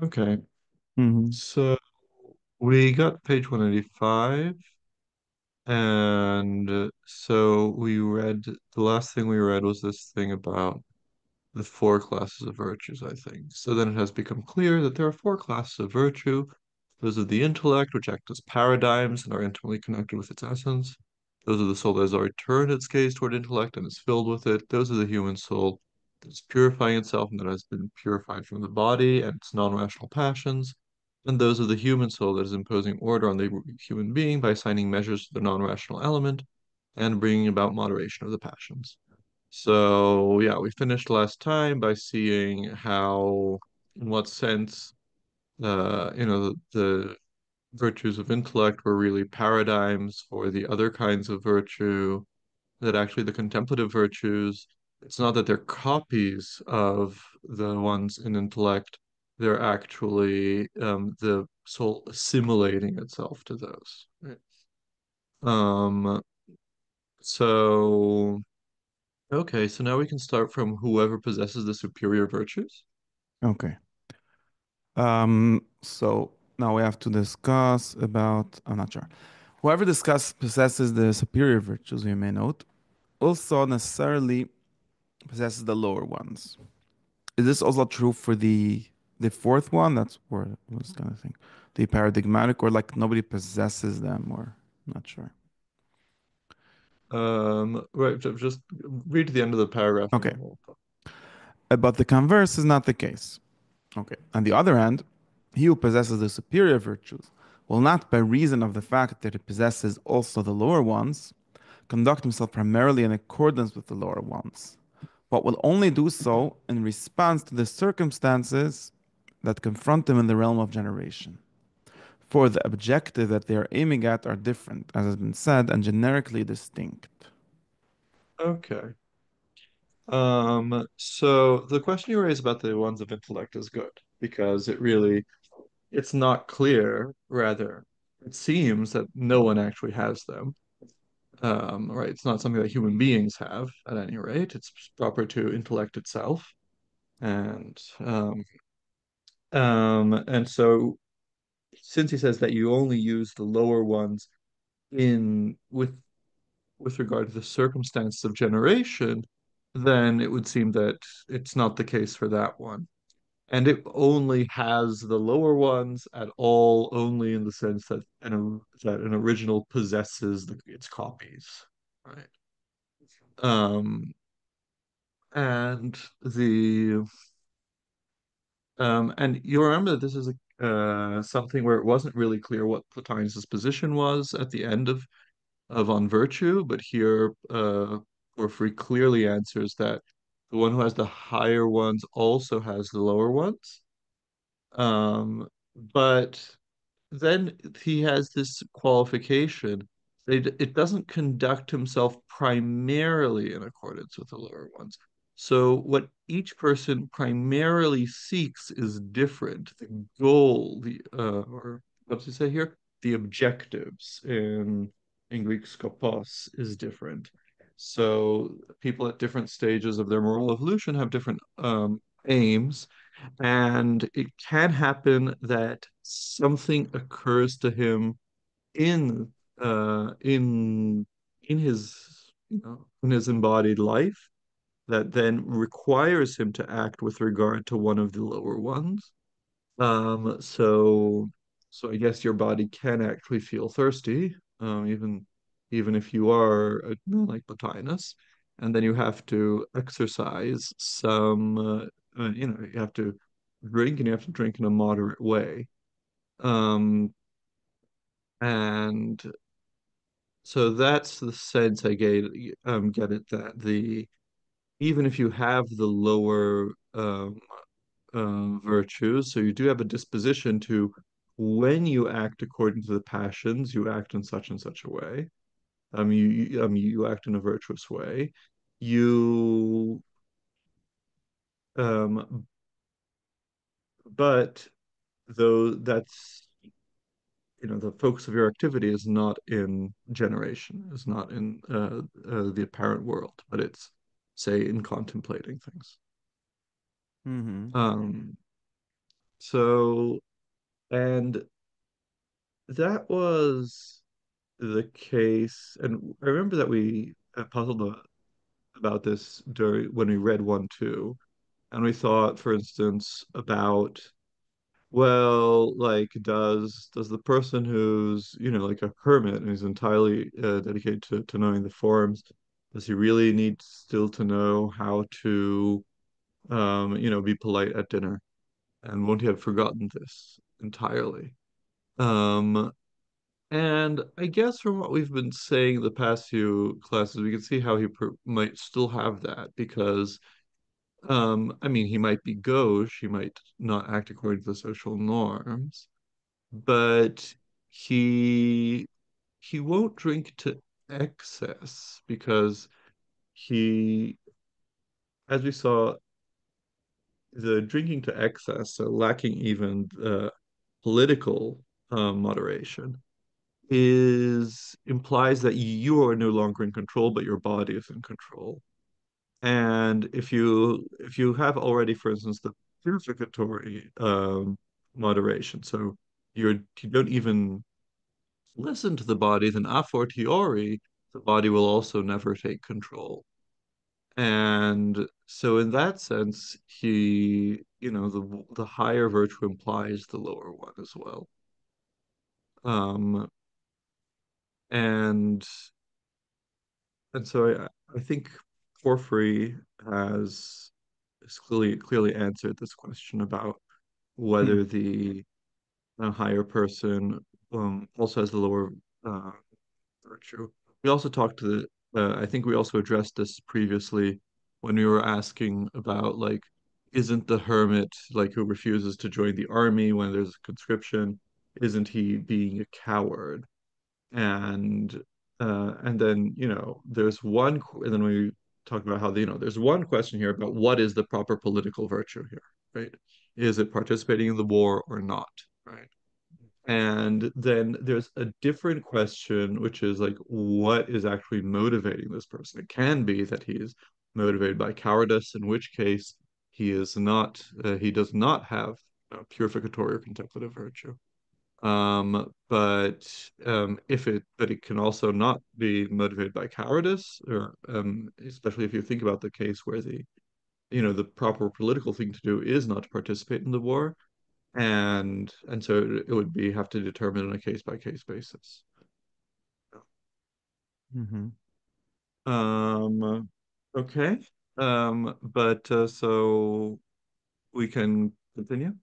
Okay. Hmm. So we got page 185, and so we read the last thing we read was this thing about the four classes of virtues, I think. So then it has become clear that there are four classes of virtue. Those of the intellect, which act as paradigms and are intimately connected with its essence. Those of the soul that has already turned its gaze toward intellect and is filled with it. Those of the human soul that is purifying itself and that has been purified from the body and its non-rational passions. And those of the human soul that is imposing order on the human being by assigning measures to the non-rational element and bringing about moderation of the passions. So yeah, we finished last time by seeing how, in what sense, the virtues of intellect were really paradigms for the other kinds of virtue, that actually the contemplative virtues, it's not that they're copies of the ones in intellect, they're actually the soul assimilating itself to those. Right? Um, so okay, so now we can start from whoever possesses the superior virtues. Okay. So now we have to discuss about, I'm not sure. Whoever possesses the superior virtues, we may note, also necessarily possesses the lower ones. Is this also true for the fourth one? That's where I was kind of think. The paradigmatic, or like nobody possesses them, or not sure. Right, just read to the end of the paragraph and Okay. then we'll talk. But the converse is not the case. Okay. On the other hand, he who possesses the superior virtues will not, by reason of the fact that he possesses also the lower ones, conduct himself primarily in accordance with the lower ones, but will only do so in response to the circumstances that confront him in the realm of generation. For the objective that they are aiming at are different, as has been said, and generically distinct. Okay. So the question you raise about the ones of intellect is good because it's not clear, rather, it seems that no one actually has them. Right, it's not something that human beings have at any rate. It's proper to intellect itself. And and so since he says that you only use the lower ones in with regard to the circumstances of generation, then it would seem that it's not the case for that one. And it only has the lower ones at all, only in the sense that an original possesses its copies, right? Um, and the and you remember that this is a something where it wasn't really clear what Plotinus's position was at the end of on virtue, but here Porphyry clearly answers that the one who has the higher ones also has the lower ones. But then he has this qualification. It doesn't conduct himself primarily in accordance with the lower ones. So what each person primarily seeks is different. The goal, or what does he say here? The objectives in Greek skopos is different. So people at different stages of their moral evolution have different aims, and it can happen that something occurs to him in uh in in his in his embodied life that then requires him to act with regard to one of the lower ones. So I guess your body can actually feel thirsty, even if you are like Plotinus, and then you have to exercise some, you have to drink, and you have to drink in a moderate way. Um, and so that's the sense I get it that the even if you have the lower virtues. So you do have a disposition to, when you act according to the passions, you act in such and such a way. You act in a virtuous way. You, um, but though that's, the focus of your activity is not in generation, is not in the apparent world, but it's, say, in contemplating things. Hmm. Um, So, and that was the case. And I remember that we puzzled about this during when we read one, two, and we thought, for instance, about well, like does the person who's, like a hermit and is entirely dedicated to knowing the forms, does he really need still to know how to be polite at dinner? And won't he have forgotten this entirely? Um, and I guess from what we've been saying the past few classes, we can see how he might still have that because, I mean, he might be gauche, he might not act according to the social norms, but he he won't drink to excess because he, as we saw, the drinking to excess, so lacking even political moderation, is implies that you are no longer in control, but your body is in control. And if you have already, for instance, the purificatory moderation, so you don't even listen to the body, then a fortiori, the body will also never take control. And so in that sense, the higher virtue implies the lower one as well. Um, and and so I think Porphyry has clearly answered this question about Hmm. whether the higher person also has the lower uh, virtue. We also talked to I think we also addressed this previously when we were asking about like, isn't the hermit like who refuses to join the army when there's conscription, isn't he being a coward? And and then and then we talked about how there's one question here about what is the proper political virtue here, right? Is it participating in the war or not, right? And then there's a different question, which is like, what is actually motivating this person? It can be that he is motivated by cowardice, in which case he does not have purificatory or contemplative virtue. But it can also not be motivated by cowardice, or especially if you think about the case where the proper political thing to do is not to participate in the war, and so it would be have to determine on a case by case basis. Hmm. Okay. But so we can continue.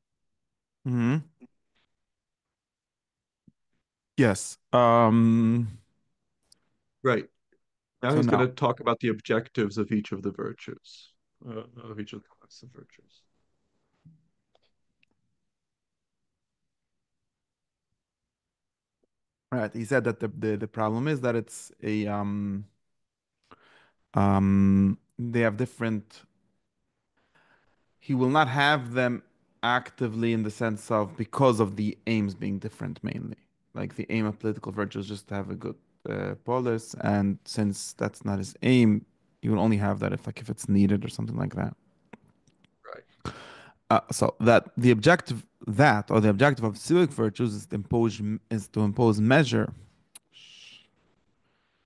Hmm. Yes. Right. Now So he's going now, to talk about the objectives of each of the virtues, of each of the classes of virtues. right, he said that the problem is that it's a they have different. He will not have them actively in the sense of because of the aims being different mainly. Like the aim of political virtue is just to have a good polis, and since that's not his aim, you will only have that if it's needed or something like that. Right. So that the objective that or the objective of civic virtues is to impose measure.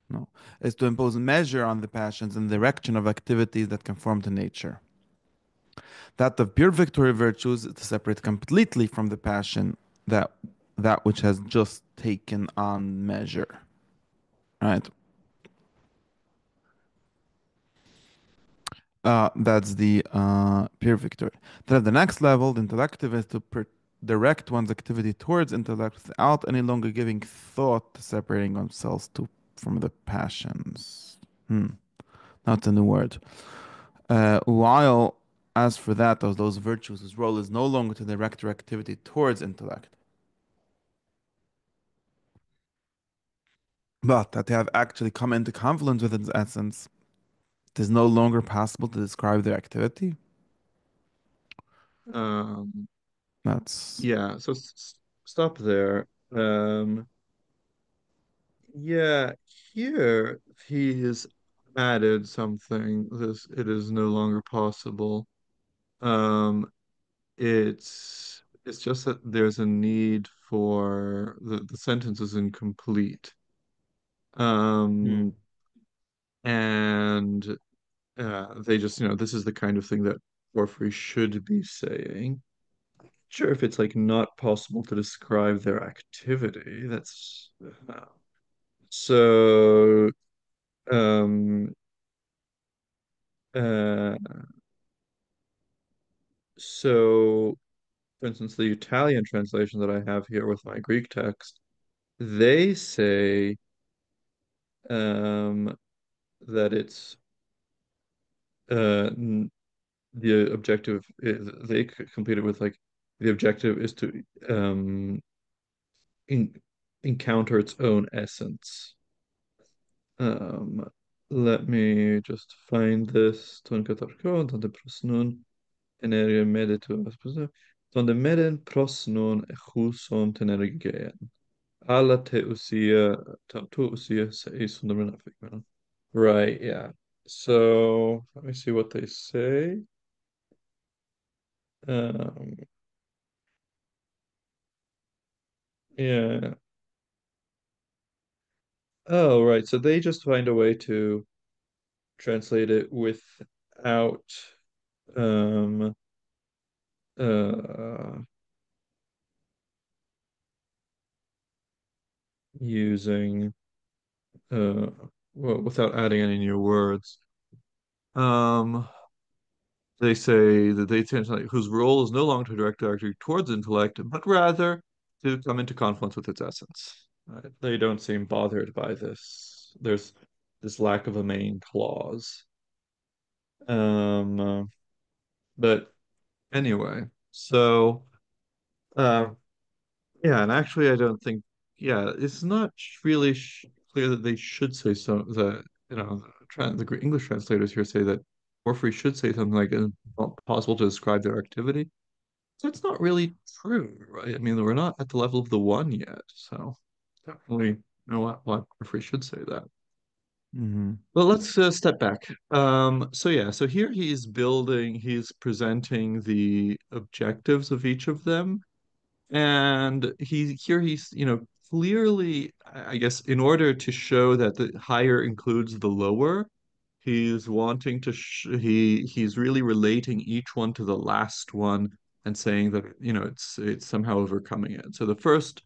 No, is to impose measure on the passions in the direction of activities that conform to nature. That of purificatory virtues is to separate completely from the passion that that which has just taken on measure. Right. That's the purificatory. Then at the next level, the intellective is to direct one's activity towards intellect without any longer giving thought to separating oneself from the passions. Hmm. That's a new word. While as for that, those virtues, his role is no longer to direct your activity towards intellect, but that they have actually come into confluence with its essence. It is no longer possible to describe their activity. Um, That's yeah, so stop there. Um, yeah, here he has added something. It is no longer possible. Um, it's It's just that there's a need for the sentence is incomplete. Hmm. Um, and they just, this is the kind of thing that Porphyry should be saying. Sure, if it's like not possible to describe their activity, that's so. Um, uh, so, for instance, the Italian translation that I have here with my Greek text, they say um, that it's n the objective is, they complete it with like the objective is to in encounter its own essence. Um, Let me just find this. Ton katarko, donde prosnun, tenere mede tu aspesa, donde meden prosnun echuson tenere gean. Alla te usia, tu usia seis fundamental. Right, yeah. So let me see what they say. Um, yeah. Oh, right. So they just find a way to translate it without um uh using uh well without adding any new words. Um they say that they tend to like whose role is no longer to direct directly towards intellect, but rather to come into confluence with its essence. Right? They don't seem bothered by this. There's this lack of a main clause. Um but anyway, so uh, yeah, and actually, I don't think, yeah, it's not really sh clear that they should say so. That the English translators here say that Porphyry should say something like it's not possible to describe their activity. So it's not really true, right? I mean, we're not at the level of the one yet, so definitely know why Porphyry should say that. Hmm. But let's step back. So yeah, so here he's presenting the objectives of each of them. And he's clearly, I guess, in order to show that the higher includes the lower, he's wanting to sh he's really relating each one to the last one and saying that, it's somehow overcoming it. So the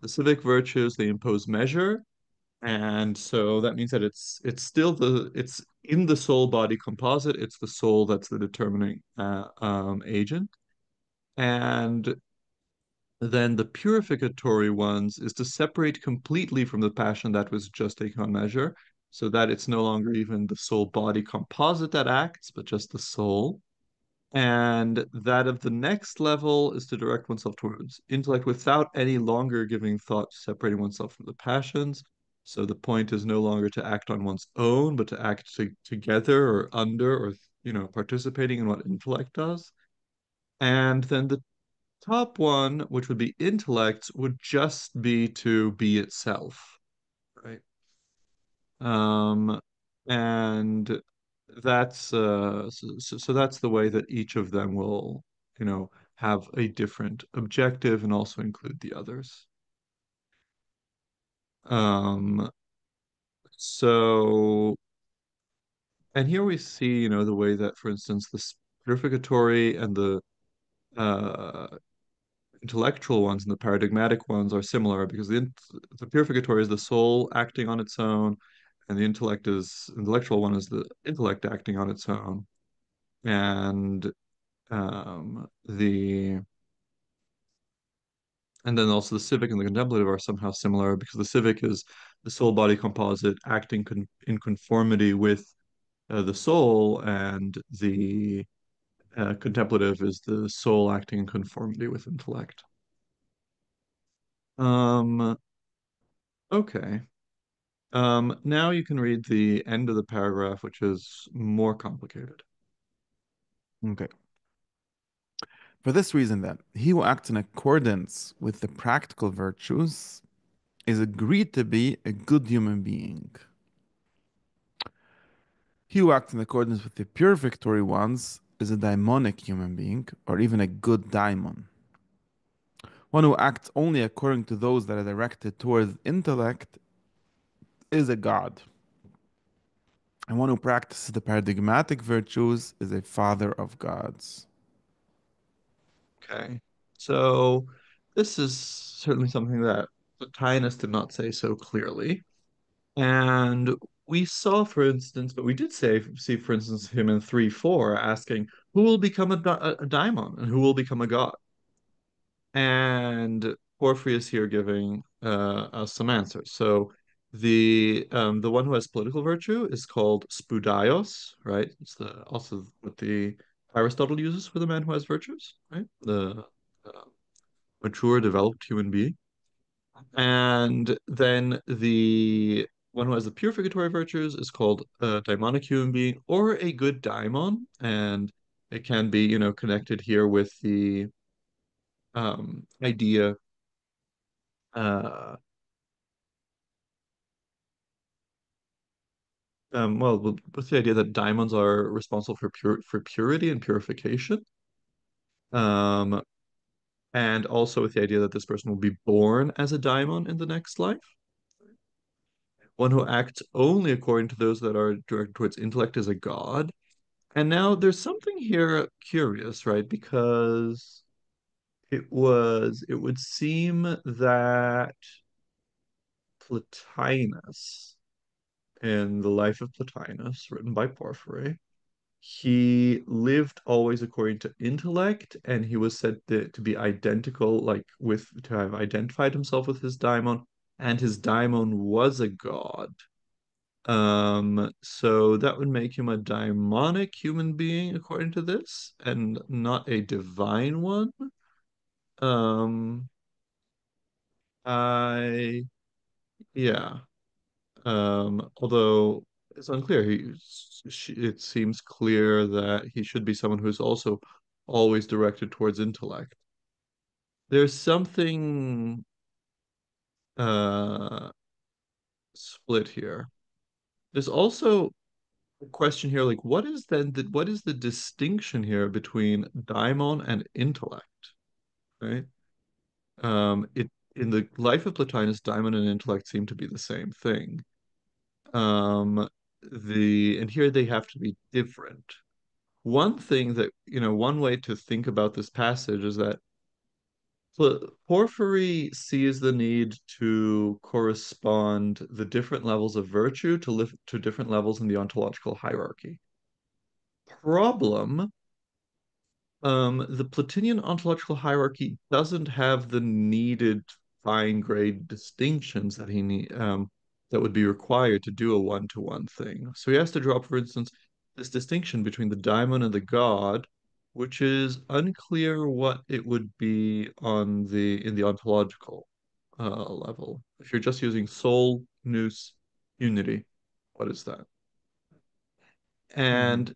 civic virtues, they impose measure, and so that means that it's still it's in the soul body composite, it's the soul that's the determining agent. And then the purificatory ones is to separate completely from the passion that was just taken on measure, so that it's no longer even the soul body composite that acts, but just the soul. And that of the next level is to direct oneself towards intellect without any longer giving thought to separating oneself from the passions. So the point is no longer to act on one's own, but to act together or under or participating in what intellect does. And then the top one, which would be intellect, would just be to be itself, right? Um, and so that's the way that each of them will, have a different objective and also include the others. Um, so, and here we see, the way that, for instance, the purificatory and the uh, intellectual ones and the paradigmatic ones are similar because the purificatory is the soul acting on its own, and the intellectual one is the intellect acting on its own. And the and then also the civic and the contemplative are somehow similar because the civic is the soul body composite acting in conformity with the soul, and the contemplative is the soul acting in conformity with intellect. Um, okay. Now you can read the end of the paragraph, which is more complicated. Okay. For this reason, then, he who acts in accordance with the practical virtues is agreed to be a good human being. He who acts in accordance with the pure ones is a daimonic human being, or even a good daimon. One who acts only according to those that are directed towards intellect is a god. And one who practices the paradigmatic virtues is a father of gods. Okay. So this is certainly something that Plotinus did not say so clearly. And we saw, for instance, but we did see, for instance, him in 3-4 asking, who will become a daimon and who will become a god? And Porphyry is here giving us some answers. So the one who has political virtue is called spudaios, right? It's the also what the Aristotle uses for the man who has virtues, right? The uh, mature, developed human being. And then the one who has the purificatory virtues is called a daimonic human being or a good daimon, and it can be, connected here with the idea uh, well, with the idea that diamonds are responsible for purity and purification, um, and also with the idea that this person will be born as a daimon in the next life. One who acts only according to those that are directed towards intellect is a god. And now there's something here curious, right? Because it would seem that Plotinus, in the life of Plotinus, written by Porphyry, he lived always according to intellect, and he was said to be identical, like to have identified himself with his daimon, and his daimon was a god. So that would make him a daimonic human being according to this, and not a divine one. Um, I yeah. Although it's unclear, it seems clear that he should be someone who's also always directed towards intellect. There's something uh split here. There's also a question here, like what is the distinction here between daimon and intellect, right? It in the life of Plotinus, daimon and intellect seem to be the same thing. Um, and here they have to be different. One thing that, one way to think about this passage is that Porphyry sees the need to correspond the different levels of virtue to live to different levels in the ontological hierarchy. Problem, the Platinian ontological hierarchy doesn't have the needed fine grade distinctions that would be required to do a one-to-one thing. So he has to draw up, for instance, this distinction between the daimon and the god, which is unclear what it would be in the ontological level. If you're just using soul, nous, unity, what is that? Hmm. And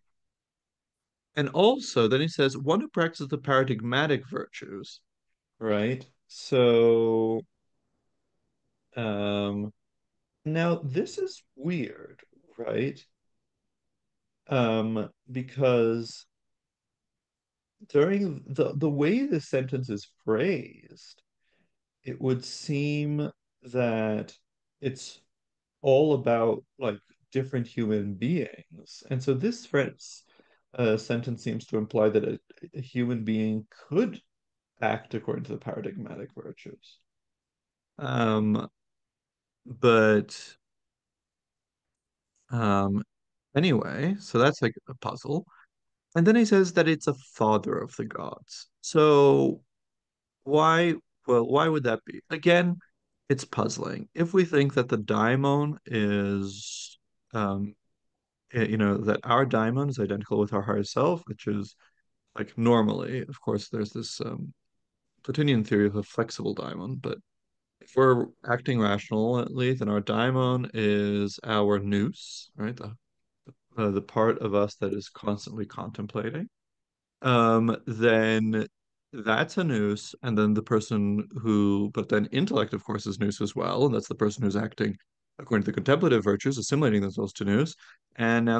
and also, then he says, one who practices the paradigmatic virtues, right? So, um, now this is weird, right? Because during the way the sentence is phrased, it would seem that it's all about like different human beings. And so this sentence seems to imply that a human being could act according to the paradigmatic virtues. Um, but um, anyway, so that's like a puzzle. And then he says that it's a father of the gods. So why, why would that be? Again, it's puzzling. If we think that the daimon is, that our daimon is identical with our higher self, which is like normally, of course, there's this Platonian theory of a flexible daimon, but if we're acting rationally, then our daimon is our nous, right? The part of us that is constantly contemplating. Then that's a nous, and then but then intellect, of course, is nous as well, and that's the person who's acting according to the contemplative virtues, assimilating themselves to nous. And now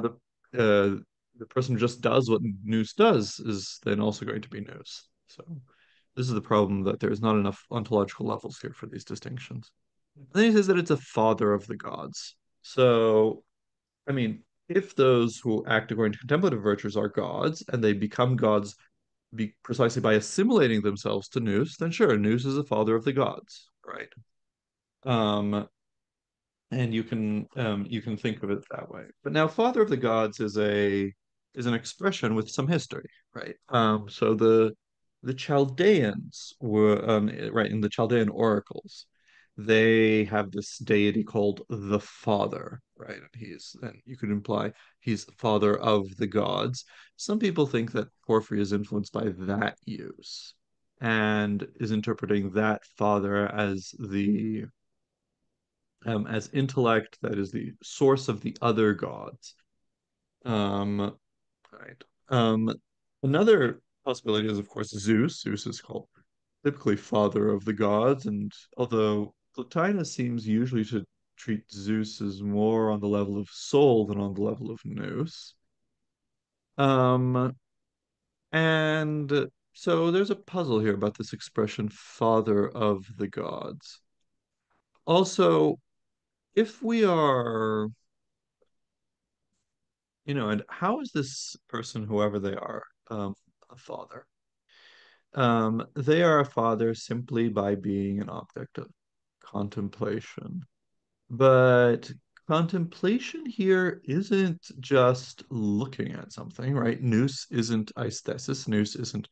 the person who just does what nous does is then also going to be nous. So. This is the problem that there's not enough ontological levels here for these distinctions. And then he says that it's a father of the gods. So, I mean, if those who act according to contemplative virtues are gods and they become gods precisely by assimilating themselves to Nous, then sure, Nous is the father of the gods, right? Um, and you can think of it that way. But now, father of the gods is an expression with some history, right? So the Chaldeans were right in the Chaldean oracles. They have this deity called the Father, right? And you could imply he's father of the gods. Some people think that Porphyry is influenced by that use and is interpreting that father as intellect that is the source of the other gods. Um, right. Um, Another possibility is, of course, Zeus. Zeus is called typically father of the gods, and although Plotinus seems usually to treat Zeus as more on the level of soul than on the level of nous. Um, and so there's a puzzle here about this expression, father of the gods. Also, if we are and how is this person, whoever they are, a father? They are a father simply by being an object of contemplation. But contemplation here isn't just looking at something, right? Nous isn't aesthesis. Nous isn't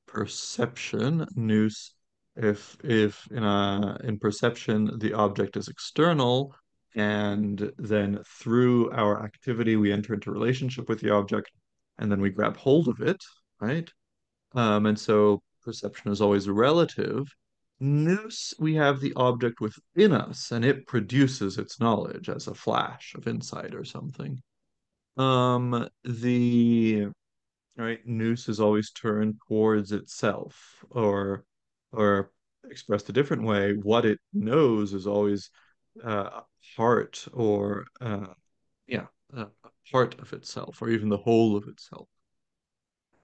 perception. Nous, if in perception the object is external, and then through our activity we enter into relationship with the object, and then we grab hold of it, right? And so perception is always relative. Nous, we have the object within us, and it produces its knowledge as a flash of insight or something. The right? Nous is always turned towards itself, or expressed a different way, what it knows is always a part or yeah, a part of itself, or even the whole of itself.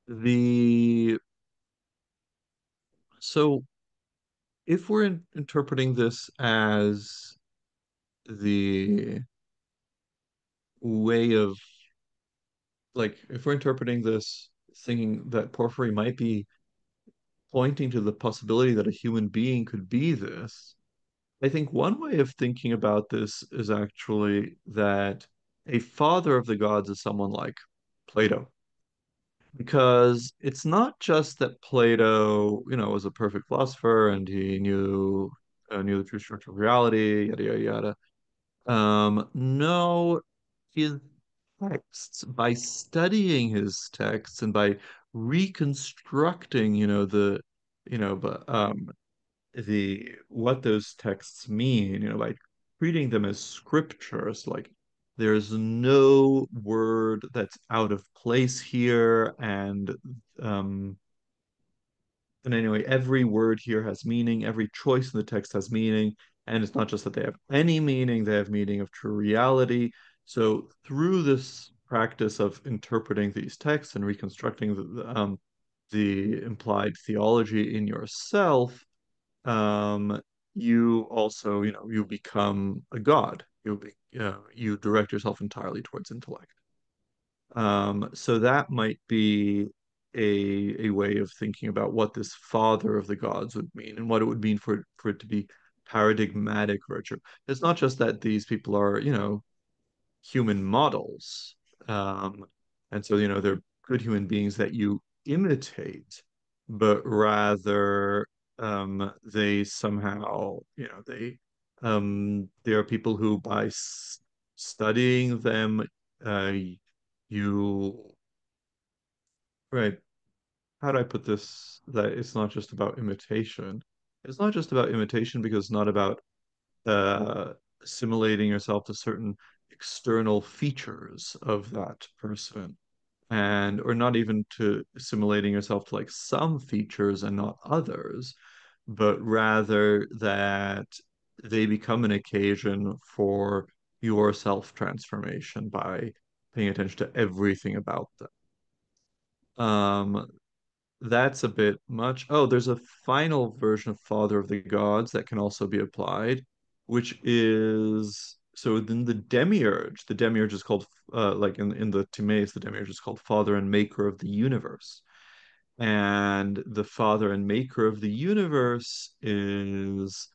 The so if we're interpreting this as the way of like if we're interpreting this thinking that Porphyry might be pointing to the possibility that a human being could be this, I think one way of thinking about this is actually that a father of the gods is someone like Plato, because it's not just that Plato, was a perfect philosopher and he knew the true structure of reality, yada yada yada. No, his texts, by studying his texts and by reconstructing, but the what those texts mean, by treating them as scriptures, like there's no word that's out of place here, um and anyway, every word here has meaning, every choice in the text has meaning, and it's not just that they have any meaning, they have meaning of true reality. So through this practice of interpreting these texts and reconstructing the implied theology in yourself, um, you also, you become a god. You direct yourself entirely towards intellect. So that might be a way of thinking about what this father of the gods would mean and what it would mean for it to be paradigmatic virtue. It's not just that these people are, human models. Um, and so, they're good human beings that you imitate, but rather they somehow, they are people who by studying them, uh, you, right, how do I put this? That it's not just about imitation. It's not just about imitation because it's not about uh, assimilating yourself to certain external features of that person, and or not even to assimilating yourself to like some features and not others, but rather that they become an occasion for your self-transformation by paying attention to everything about them. that's a bit much. Oh, there's a final version of Father of the Gods that can also be applied, which is so then the demiurge is called like in the Timaeus, the demiurge is called Father and Maker of the universe. And the Father and Maker of the universe is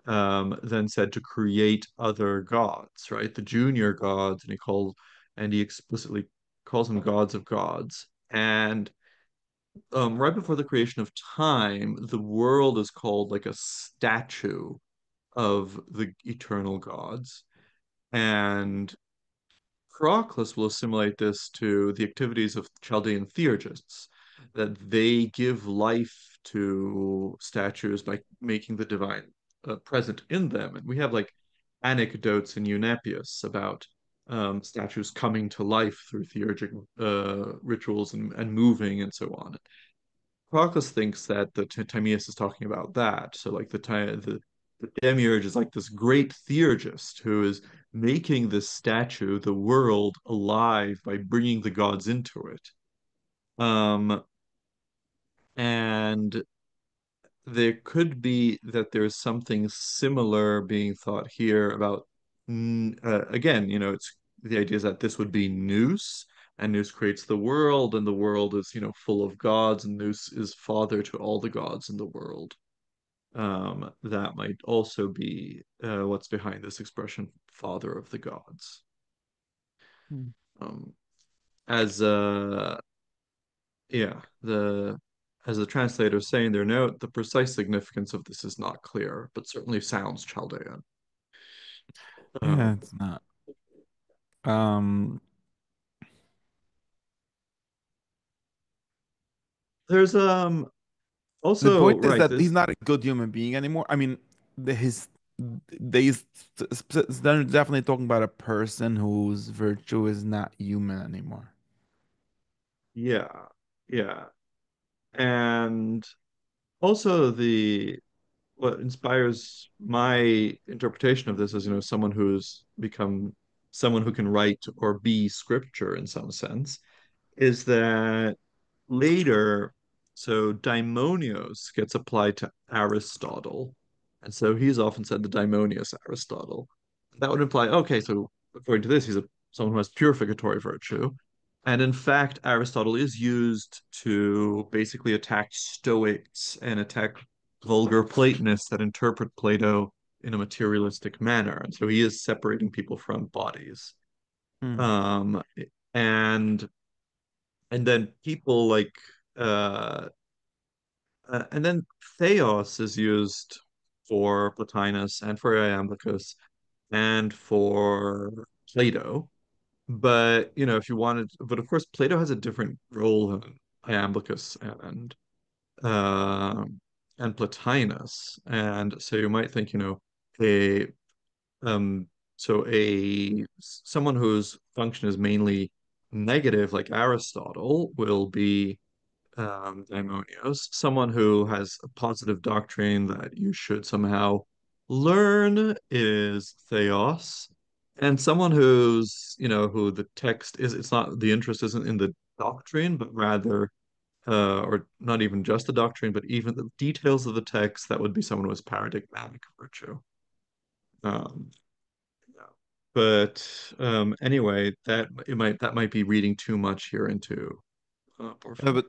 then said to create other gods, right? The junior gods, and he explicitly calls them gods of gods. And right before the creation of time, the world is called like a statue of the eternal gods. And Proclus will assimilate this to the activities of Chaldean theurgists, that they give life to statues by making the divine present in them. And we have like anecdotes in Eunapius about statues coming to life through theurgic rituals and moving and so on. Proclus thinks that the Timaeus is talking about that. So like the demiurge is like this great theurgist who is making this statue, the world, alive by bringing the gods into it. Um, and there could be that there's something similar being thought here about, again, it's the idea is that this would be Nous, and Nous creates the world, and the world is, full of gods, and Nous is father to all the gods in the world. That might also be what's behind this expression, father of the gods. Hmm. Um, as yeah, the as the translators say in their note, the precise significance of this is not clear, but certainly sounds Chaldean. Yeah, Um, it's not. Um, there's the also point is right that he's this not a good human being anymore. I mean, his they're definitely talking about a person whose virtue is not human anymore. yeah, yeah, and also the what inspires my interpretation of this is, someone who's become someone who can write or be scripture in some sense, is that later, so daimonios gets applied to Aristotle. And so he's often said the daimonios Aristotle. That would imply, okay, so according to this, he's someone who has purificatory virtue. And in fact, Aristotle is used to basically attack Stoics and attack vulgar Platonists that interpret Plato in a materialistic manner. And so he is separating people from bodies. Hmm. Um, and then people like uh, and then theos is used for Plotinus and for Iamblichus and for Plato. But if you wanted, but of course Plato has a different role than Iamblichus um and Plotinus. And so you might think, a um so a someone whose function is mainly negative, like Aristotle, will be daimonios. Someone who has a positive doctrine that you should somehow learn is theos. And someone who the text is, it's not, the interest isn't in the doctrine, but rather, or not even just the doctrine, but even the details of the text, that would be someone who has paradigmatic virtue. Um, yeah. But anyway, that might be reading too much here into Porphyry. But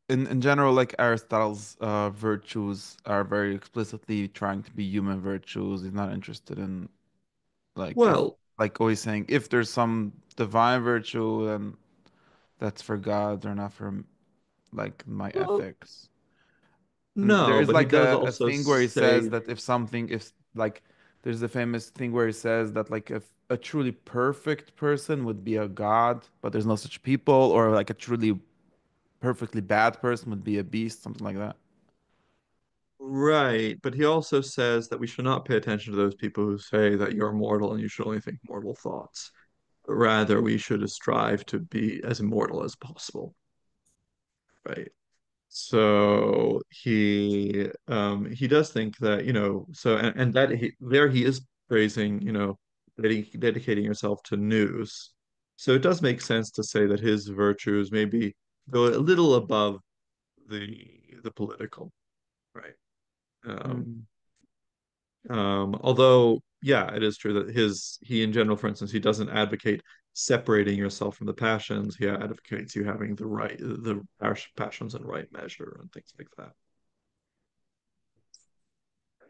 in general, like Aristotle's virtues are very explicitly trying to be human virtues. He's not interested in like if Well, like always saying if there's some divine virtue, then that's for God or not for like my well, ethics. And there no, is but he like does a also thing where he says say, that if something if like there's a famous thing where he says that like if a truly perfect person would be a god, but there's no such people, or like a truly perfectly bad person would be a beast, something like that. right, but he also says that we should not pay attention to those people who say that you're mortal and you should only think mortal thoughts. Rather, we should strive to be as immortal as possible, right? So he does think that, and that he is praising, dedicating yourself to Nous. So it does make sense to say that his virtues maybe go a little above the political, right? Um, Mm. although, yeah, it is true that he in general, for instance, he doesn't advocate separating yourself from the passions. He advocates you having the passions in right measure and things like that.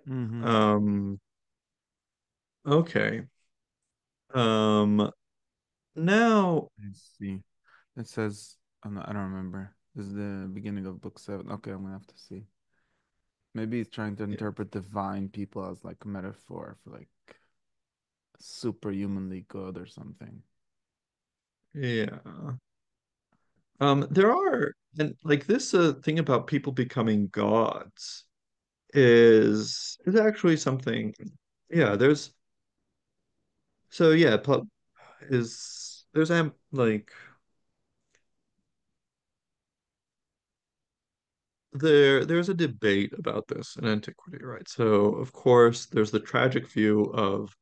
Hmm. Um, okay. Um, now, I see. It says, I don't remember. This is the beginning of book seven. Okay, I'm gonna have to see. Maybe he's trying to interpret divine people as like a metaphor for like superhumanly good or something. yeah. There are, and like this thing about people becoming gods is actually something. Yeah, yeah, there's like there's a debate about this in antiquity, right? So of course there's the tragic view of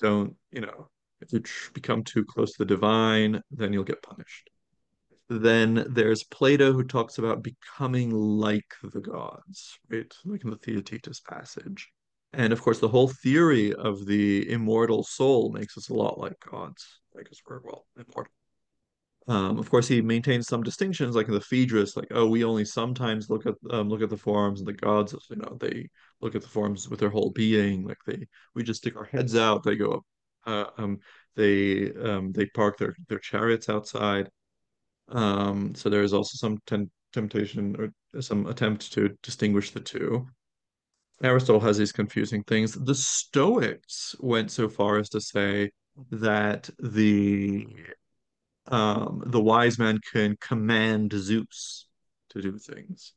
don't, if you become too close to the divine, then you'll get punished. Then there's Plato who talks about becoming like the gods, right? Like in the Theaetetus passage. And of course, the whole theory of the immortal soul makes us a lot like gods, because we're, well, immortal. Of course, he maintains some distinctions, like in the Phaedrus, like, oh, we only sometimes look at the forms, and the gods, they look at the forms with their whole being. Like we just stick our heads out. They go up. They park their chariots outside. So there is also some temptation or some attempt to distinguish the two. Aristotle has these confusing things. The Stoics went so far as to say that the wise man can command Zeus to do things.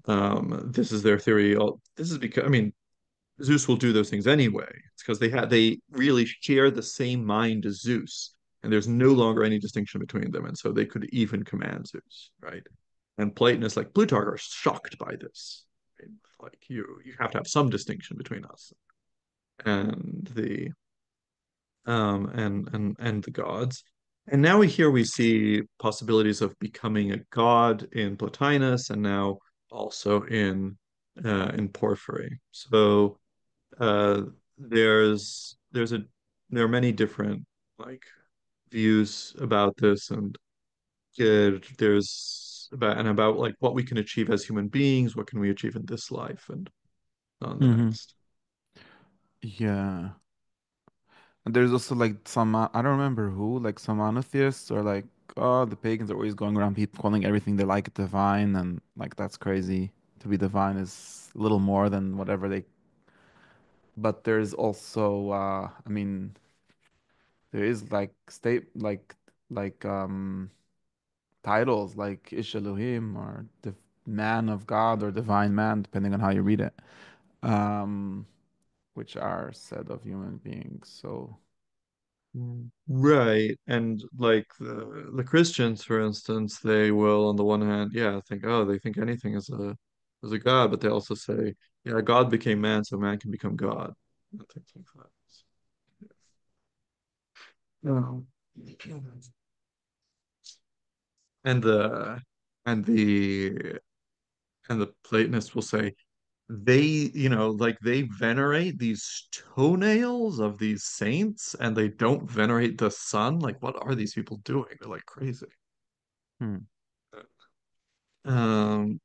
This is their theory. This is because, I mean, Zeus will do those things anyway. It's because they really share the same mind as Zeus, and there's no longer any distinction between them, and so they could even command Zeus, right? And Platonists like Plutarch are shocked by this. Right? Like you have to have some distinction between us and the gods. And now we see possibilities of becoming a god in Plotinus, and now also in Porphyry. So uh, there's a there are many different like views about this, and there's about like what we can achieve as human beings, what can we achieve in this life and not in the Hmm. next. Yeah. And there's also like some, I don't remember who, like some monotheists or like, oh, the pagans are always going around people calling everything they like divine. And like, that's crazy. To be divine is a little more than whatever they, but there's also, I mean, there is like titles like Ish Elohim or the man of God or divine man, depending on how you read it, um, which are said of human beings. So, Right. And like the Christians, for instance, they will on the one hand, yeah, they think anything is a God, but they also say, yeah, God became man, so man can become God. And things like that. No. And the and the and the Platonists will say like they venerate these toenails of these saints and they don't venerate the sun. Like, what are these people doing? They're like crazy. hmm. Um,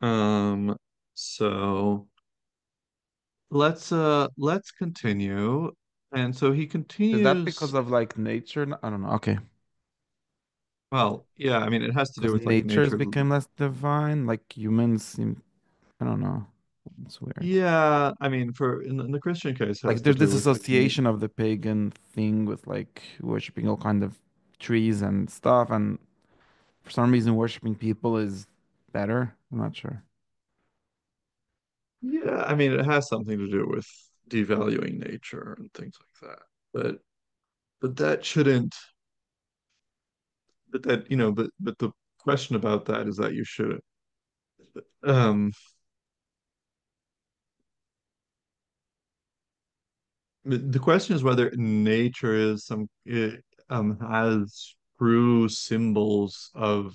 um, so let's continue. And so he Is that continues, because of like nature? I don't know. Okay. well, yeah, I mean it has to do Because with like natures nature. became less divine, like humans seem, I don't know. It's weird. Yeah, I mean for in the Christian case it has Like to there's do this with like the association of the pagan thing with like worshiping all kind of trees and stuff, and for some reason worshiping people is better. I'm not sure. yeah, I mean it has something to do with devaluing nature and things like that. But that shouldn't but that but the question about that is that you shouldn't um the question is whether nature is some it has true symbols of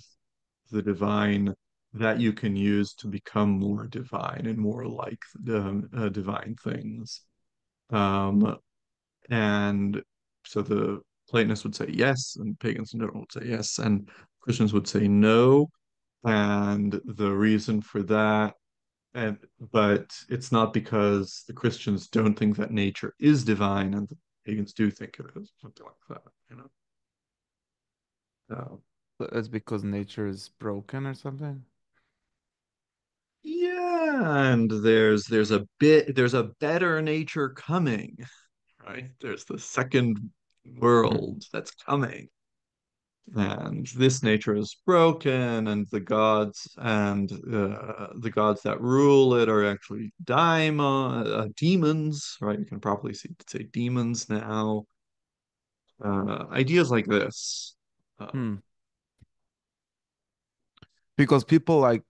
the divine that you can use to become more divine and more like the divine things. Um, and so the Platonists would say yes, and pagans in general would say yes, and Christians would say no. And the reason for that, and but it's not because the Christians don't think that nature is divine and the pagans do think it is, something like that, you know. It's because nature is broken or something. Yeah, and there's a better nature coming, right? There's the second Mm. world that's coming. And this nature is broken, and the gods that rule it are actually demons, right? You can probably say demons now. Ideas like this. Uh, Hmm. Because people like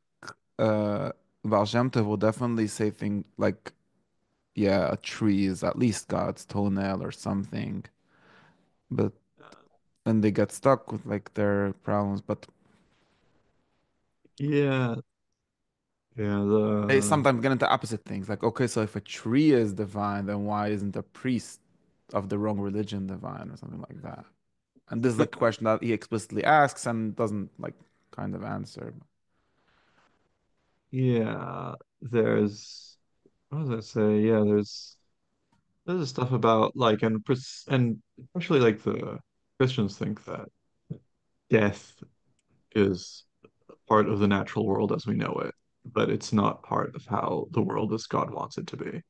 uh Baal Shem Tov will definitely say things like, yeah, a tree is at least God's toenail or something. But then they get stuck with like their problems. But yeah, yeah. they sometimes get into opposite things. Like, okay, so if a tree is divine, then why isn't a priest of the wrong religion divine or something like that? And this is like a question that he explicitly asks and doesn't like kind of answer. Yeah, there's what does I say? Yeah, there's stuff about like and especially like the Christians think that death is part of the natural world as we know it, but it's not part of how the world as God wants it to be.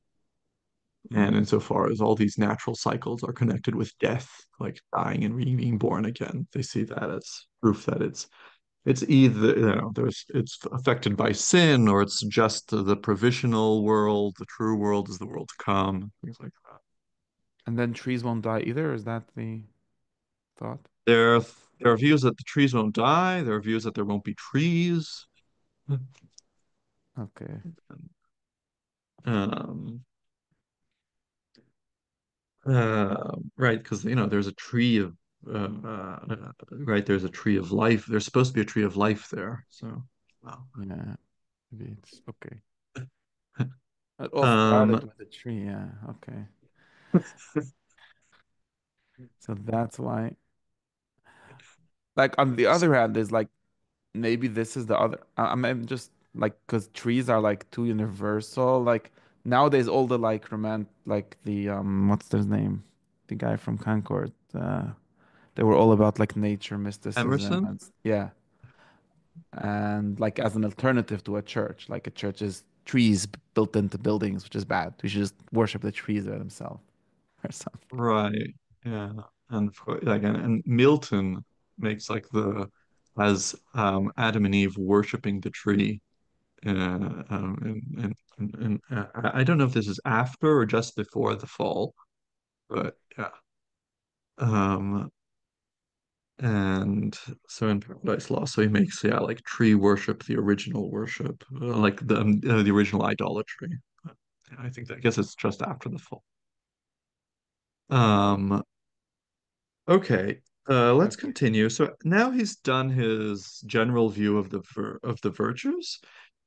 And Mm. insofar as all these natural cycles are connected with death, like dying and being born again, they see that as proof that it's either, it's affected by sin, or it's just the provisional world. The true world is the world to come, things like that. And then trees won't die either. Is that the thought? There, there are views that the trees won't die. There are views that there won't be trees. Okay. Um, right, because there's a tree of right, there's a tree of life. There's supposed to be a tree of life there. So, wow. Yeah. Maybe it's okay. It all started Um, with a tree. Yeah. Okay. So that's why. Like on the other hand, there's like maybe this is the other. I'm just like because trees are like too universal. Like nowadays, all the like like the what's his name, the guy from Concord. They were all about like nature mysticism Emerson, and yeah, and like as an alternative to a church. Like a church is trees built into buildings, which is bad. We should just worship the trees by themselves or something. right? Yeah, and like and Milton makes like the as Adam and Eve worshiping the tree. I don't know if this is after or just before the fall, but yeah. Um, And so in Paradise Lost, so he makes like tree worship the original worship, like the original idolatry. But, yeah, I guess it's just after the fall. Um, okay, let's Okay. continue. So now he's done his general view of the virtues.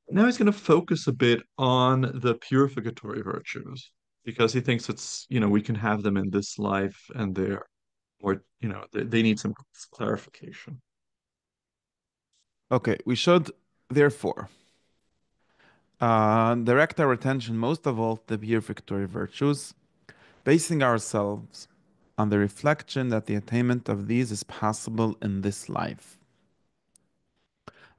Now he's going to focus a bit on the purificatory virtues because he thinks we can have them in this life and they're more, they need some clarification. Okay, we should therefore direct our attention most of all to the purificatory virtues, basing ourselves on the reflection that the attainment of these is possible in this life,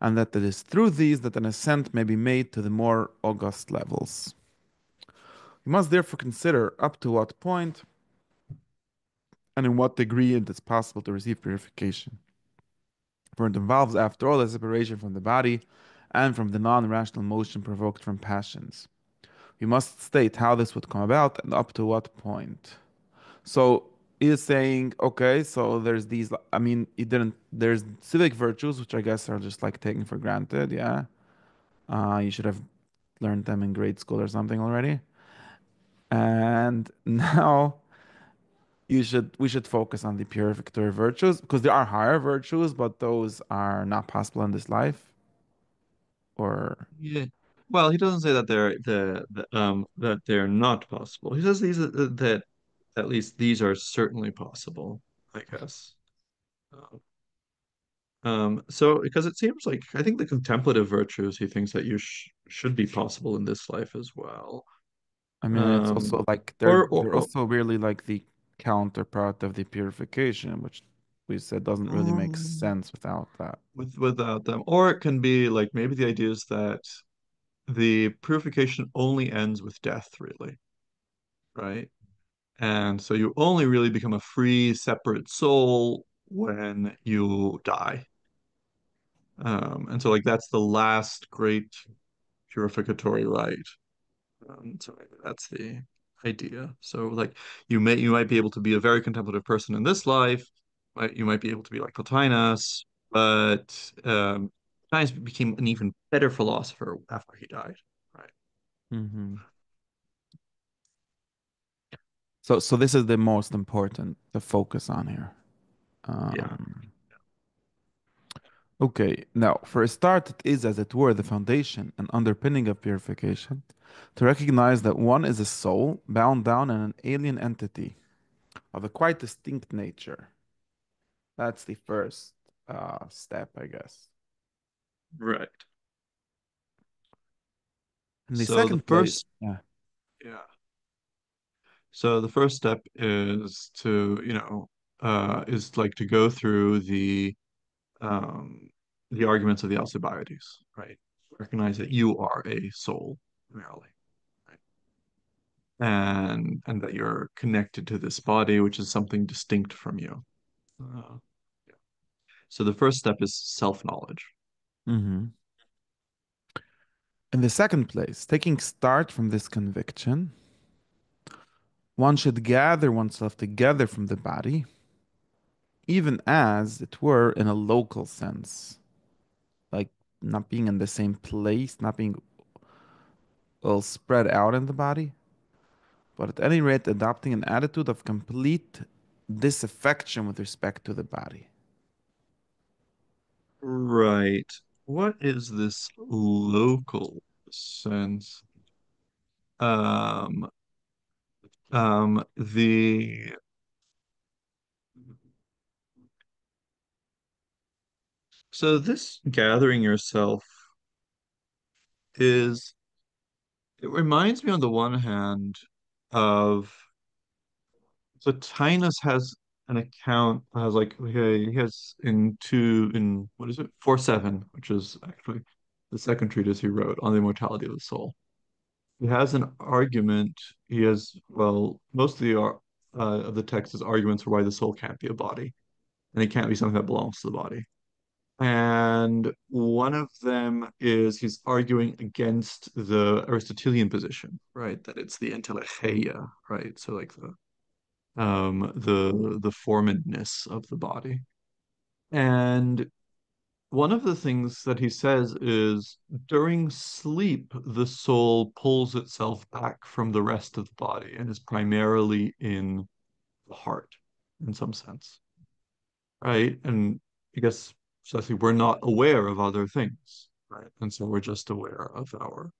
and that it is through these that an ascent may be made to the more august levels. We must therefore consider up to what point and in what degree it is possible to receive purification. For it involves, after all, a separation from the body and from the non rational motion provoked from passions. We must state how this would come about and up to what point. So he is saying, okay, so there's these, I mean, he didn't, there's civic virtues, which I guess are just like taken for granted. Yeah. You should have learned them in grade school or something already. And now we should focus on the purificatory virtues because there are higher virtues, but those are not possible in this life. Or Yeah. Well, he doesn't say that that they're not possible. He says these that at least these are certainly possible, I guess. Um, so because it seems like I think the contemplative virtues he thinks that you should be possible in this life as well. I mean, it's Um, also like they're or also really like the counterpart of the purification, which we said doesn't really make um, sense without that. without them, or it can be like maybe the idea is that the purification only ends with death, really, right? And so you only really become a free, separate soul when you die. And so like that's the last great purificatory rite. So that's the idea. So like you might be able to be a very contemplative person in this life, you might be able to be like Plotinus, but Plotinus became an even better philosopher after he died, right? Hmm. So this is the most important to focus on here. Yeah. Um, okay, now for a start, it is as it were the foundation and underpinning of purification to recognize that one is a soul bound down in an alien entity of a quite distinct nature. That's the first step, I guess. Right. In the So the second place, first, yeah. yeah. So the first step is to, is like to go through um, the arguments of the Alcibiades, right? Recognize that you are a soul, merely, right? And that you're connected to this body, which is something distinct from you. Uh, yeah. So the first step is self-knowledge. Hmm. In the second place, taking start from this conviction, one should gather oneself together from the body, even as it were in a local sense, like not being in the same place, not being all spread out in the body, but at any rate, adopting an attitude of complete disaffection with respect to the body. Right. What is this local sense? Um, the So this gathering yourself is it reminds me on the one hand of so Tinus has an account has like okay, he has in what is it 4-7, which is actually the second treatise he wrote on the immortality of the soul. He has an argument. He has well most of the text is arguments for why the soul can't be a body and it can't be something that belongs to the body. And one of them is he's arguing against the Aristotelian position, right? That it's the entelechia, right? So like the formedness of the body. And one of the things that he says is during sleep, the soul pulls itself back from the rest of the body and is primarily in the heart in some sense, right? And I guess precisely we're not aware of other things, right? And so we're just aware of our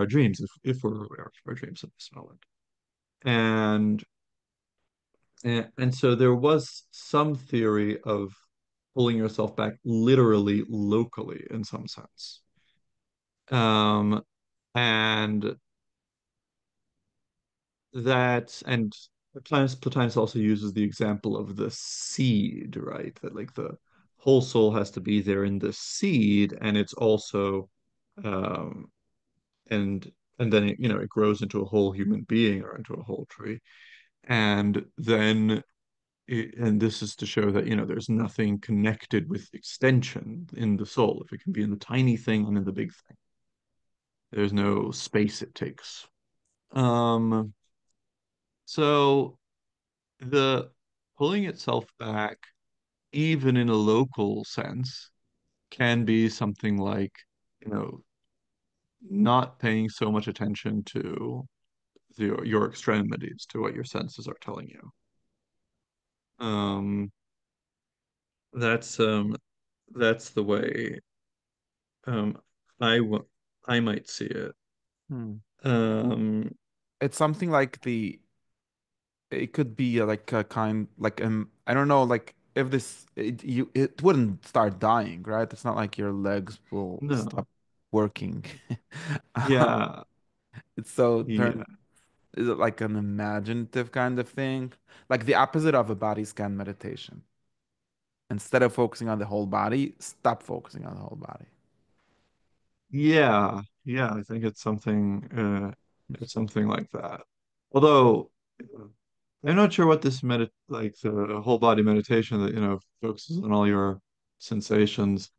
dreams if we're aware of our dreams at this moment. And, and so there was some theory of pulling yourself back literally locally in some sense. Um, and and Plotinus also uses the example of the seed, right? That like the whole soul has to be there in the seed, and it's also um and then it grows into a whole human being or into a whole tree. And then and this is to show that there's nothing connected with extension in the soul. If it can be in the tiny thing and in the big thing, there's no space it takes. Um, so the pulling itself back, even in a local sense, can be something like, you know, not paying so much attention to your extremities to what your senses are telling you. Um, that's um, that's the way um, I w I might see it. Hmm. Um, It's something like it could be like a kind, like, I don't know, like if it wouldn't start dying, right? It's not like your legs will no, stop working. yeah, It's so yeah, is it like an imaginative kind of thing? Like the opposite of a body scan meditation. Instead of focusing on the whole body, stop focusing on the whole body. yeah, yeah. I think it's something like that. Although I'm not sure what this like the whole body meditation that focuses on all your sensations.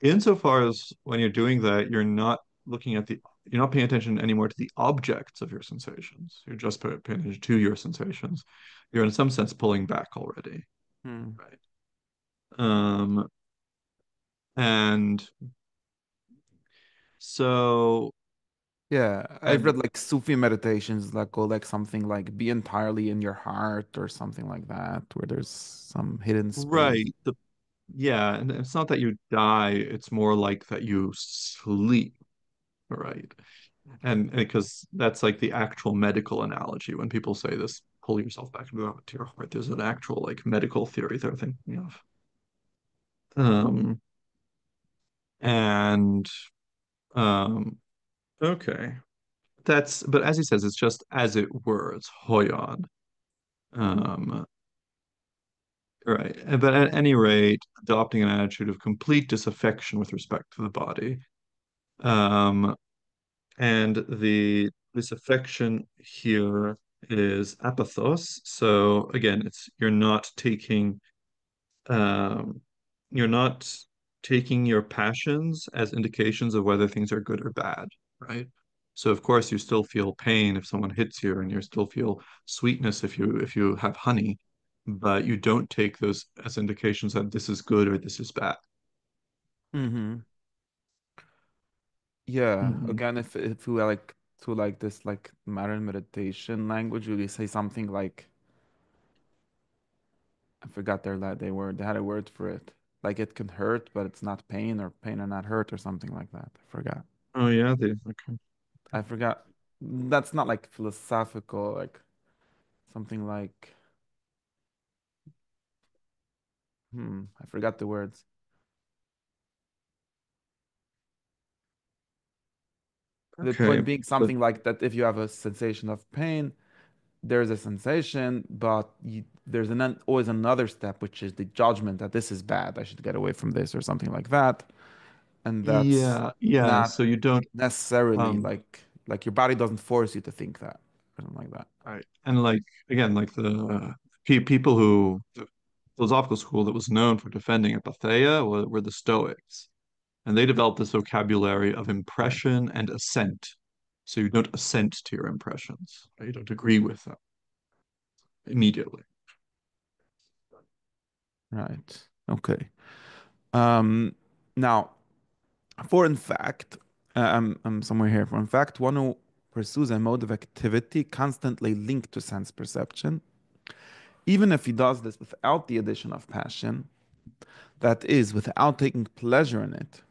Insofar as when you're doing that, you're not paying attention anymore to the objects of your sensations. You're just paying attention to your sensations. You're in some sense pulling back already, Hmm. right? Um, and so Yeah, I've and read like Sufi meditations that go like something like be entirely in your heart or something like that, where there's some hidden space. right, yeah, and it's not that you die, it's more like that you sleep, right? And because that's like the actual medical analogy when people say this, pull yourself back to your heart, there's an actual like medical theory they're thinking of. Um, and um, okay, but as he says, it's just as it were, it's hoyon. Um, right. But at any rate, adopting an attitude of complete disaffection with respect to the body. Um, and the disaffection here is apathos. So again, it's um, you're not taking your passions as indications of whether things are good or bad, right? So of course you still feel pain if someone hits you, and you still feel sweetness if you have honey, but you don't take those as indications that this is good or this is bad. Hmm. Yeah, Mhm. again, if we were like to like this like modern meditation language, we say something like I forgot they had a word for it. Like it can hurt, but it's not pain, or pain and not hurt, or something like that. I forgot. Oh yeah, okay. I forgot. That's not like philosophical, like something like I forgot the words. The Okay, point being but something like that if you have a sensation of pain, there's a sensation, but there's always another step, which is the judgment that this is bad. I should get away from this or something like that. And that's yeah, yeah. not So you don't necessarily um like your body doesn't force you to think that or something like that. right. And like again, like the people who the philosophical school that was known for defending apatheia were the Stoics. And they developed this vocabulary of impression and assent. So you don't assent to your impressions, right? You don't agree with them immediately. Right. Okay. Um, now, for in fact, I'm somewhere here. For in fact, one who pursues a mode of activity constantly linked to sense perception, even if he does this without the addition of passion, that is, without taking pleasure in it,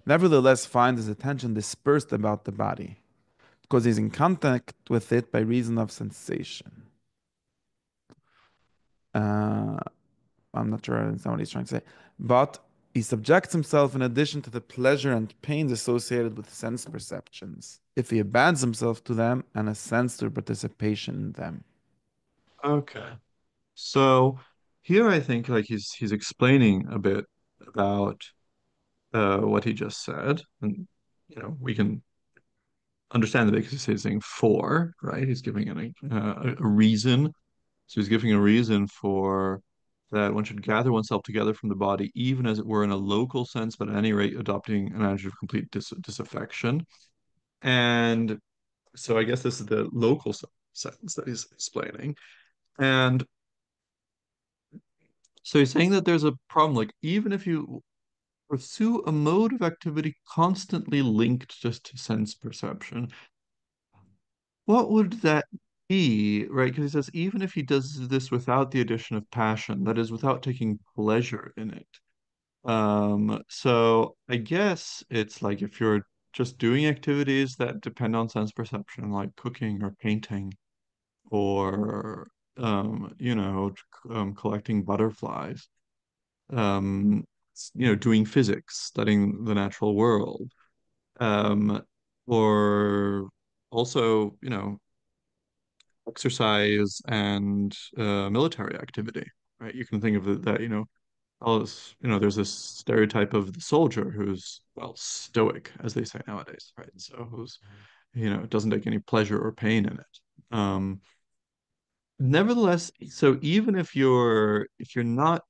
nevertheless finds his attention dispersed about the body, because he's in contact with it by reason of sensation. Uh, I'm not sure I understand what he's trying to say, but he subjects himself in addition to the pleasure and pains associated with sense perceptions, if he abandons himself to them and assents to participation in them. Okay. So here I think like he's explaining a bit about what he just said. And we can understand that because he's saying for, right? He's giving a reason. So he's giving a reason for that one should gather oneself together from the body, even as it were in a local sense, but at any rate, adopting an attitude of complete disaffection. And so I guess this is the local sense that he's explaining. And so he's saying that there's a problem, like even if you pursue a mode of activity constantly linked just to sense perception, What would that be, right? Because he says even if he does this without the addition of passion, that is, without taking pleasure in it. So I guess it's like if you're just doing activities that depend on sense perception, like cooking or painting, or collecting butterflies, um, doing physics, studying the natural world, um, or also, exercise and military activity, right? You can think of it that, there's this stereotype of the soldier who's, well, stoic, as they say nowadays, right? So who's, doesn't take any pleasure or pain in it. Nevertheless, so even if you're not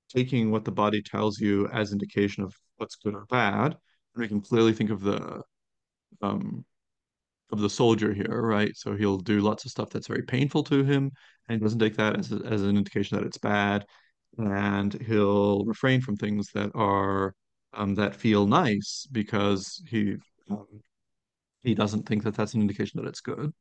taking what the body tells you as indication of what's good or bad, and we can clearly think um, of the soldier here, right? So he'll do lots of stuff that's very painful to him, and he doesn't take that as an indication that it's bad, and he'll refrain from things that feel nice because um, he doesn't think that that's an indication that it's good.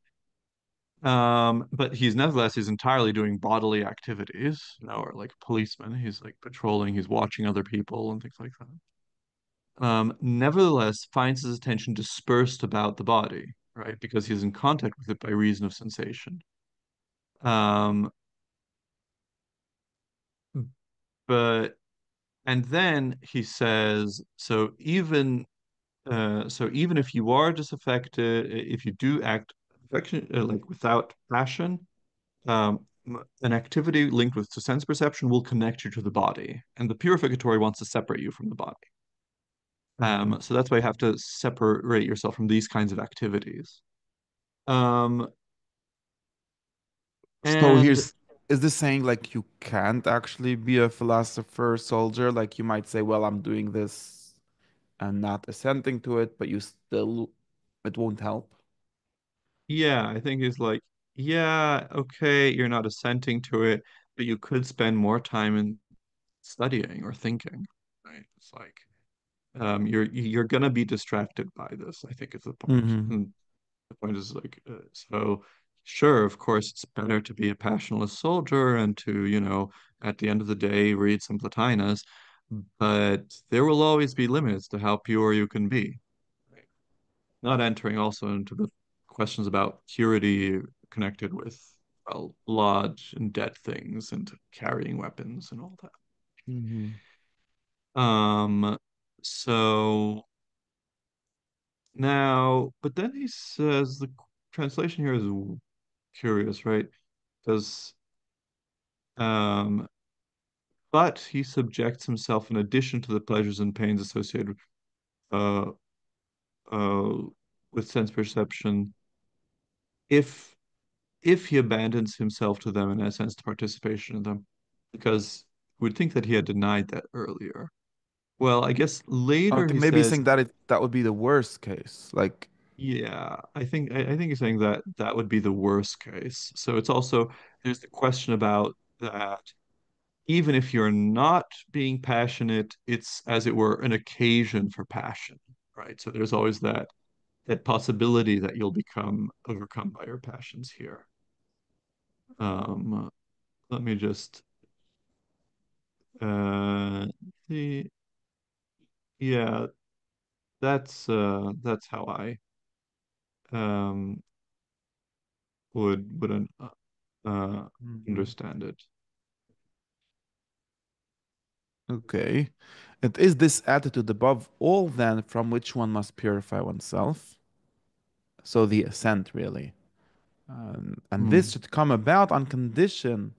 But he's entirely doing bodily activities, or like a policeman. He's like patrolling, he's watching other people and things like that. Nevertheless, finds his attention dispersed about the body, right? Because he's in contact with it by reason of sensation. Um, but and then he says, so even if you are disaffected, if you do act affection like without passion, an activity linked with to sense perception will connect you to the body, and the purificatory wants to separate you from the body. So that's why you have to separate yourself from these kinds of activities. Um, So and is this saying like you can't actually be a philosopher soldier? Like you might say, well, I'm doing this and not assenting to it, but you still, it won't help. yeah, I think he's like, yeah, okay, you're not assenting to it, but you could spend more time in studying or thinking, right? It's like you're gonna be distracted by this, I think is the point. Hmm. And the point is like, so sure, of course, it's better to be a passionless soldier and to, at the end of the day, read some Plotinus, but there will always be limits to how pure you can be. Right? Not entering also into the questions about purity connected with, well, lodge and dead things and carrying weapons and all that. Hmm. So now, but then he says the translation here is curious, right? Because, um, but he subjects himself in addition to the pleasures and pains associated uh, uh, with sense perception, if if he abandons himself to them in a sense to participation in them, because we would think that he had denied that earlier. Well, I guess I later think he maybe says, saying that would be the worst case. Like, yeah, I think he's saying that that would be the worst case. So it's also there's the question about that even if you're not being passionate, it's as it were an occasion for passion, right? So there's always that possibility that you'll become overcome by your passions here. Um, Let me just uh the yeah, that's how I um would uh mhm. understand it. Okay. And is this attitude above all then from which one must purify oneself? So the ascent, really. And this Hmm. should come about on condition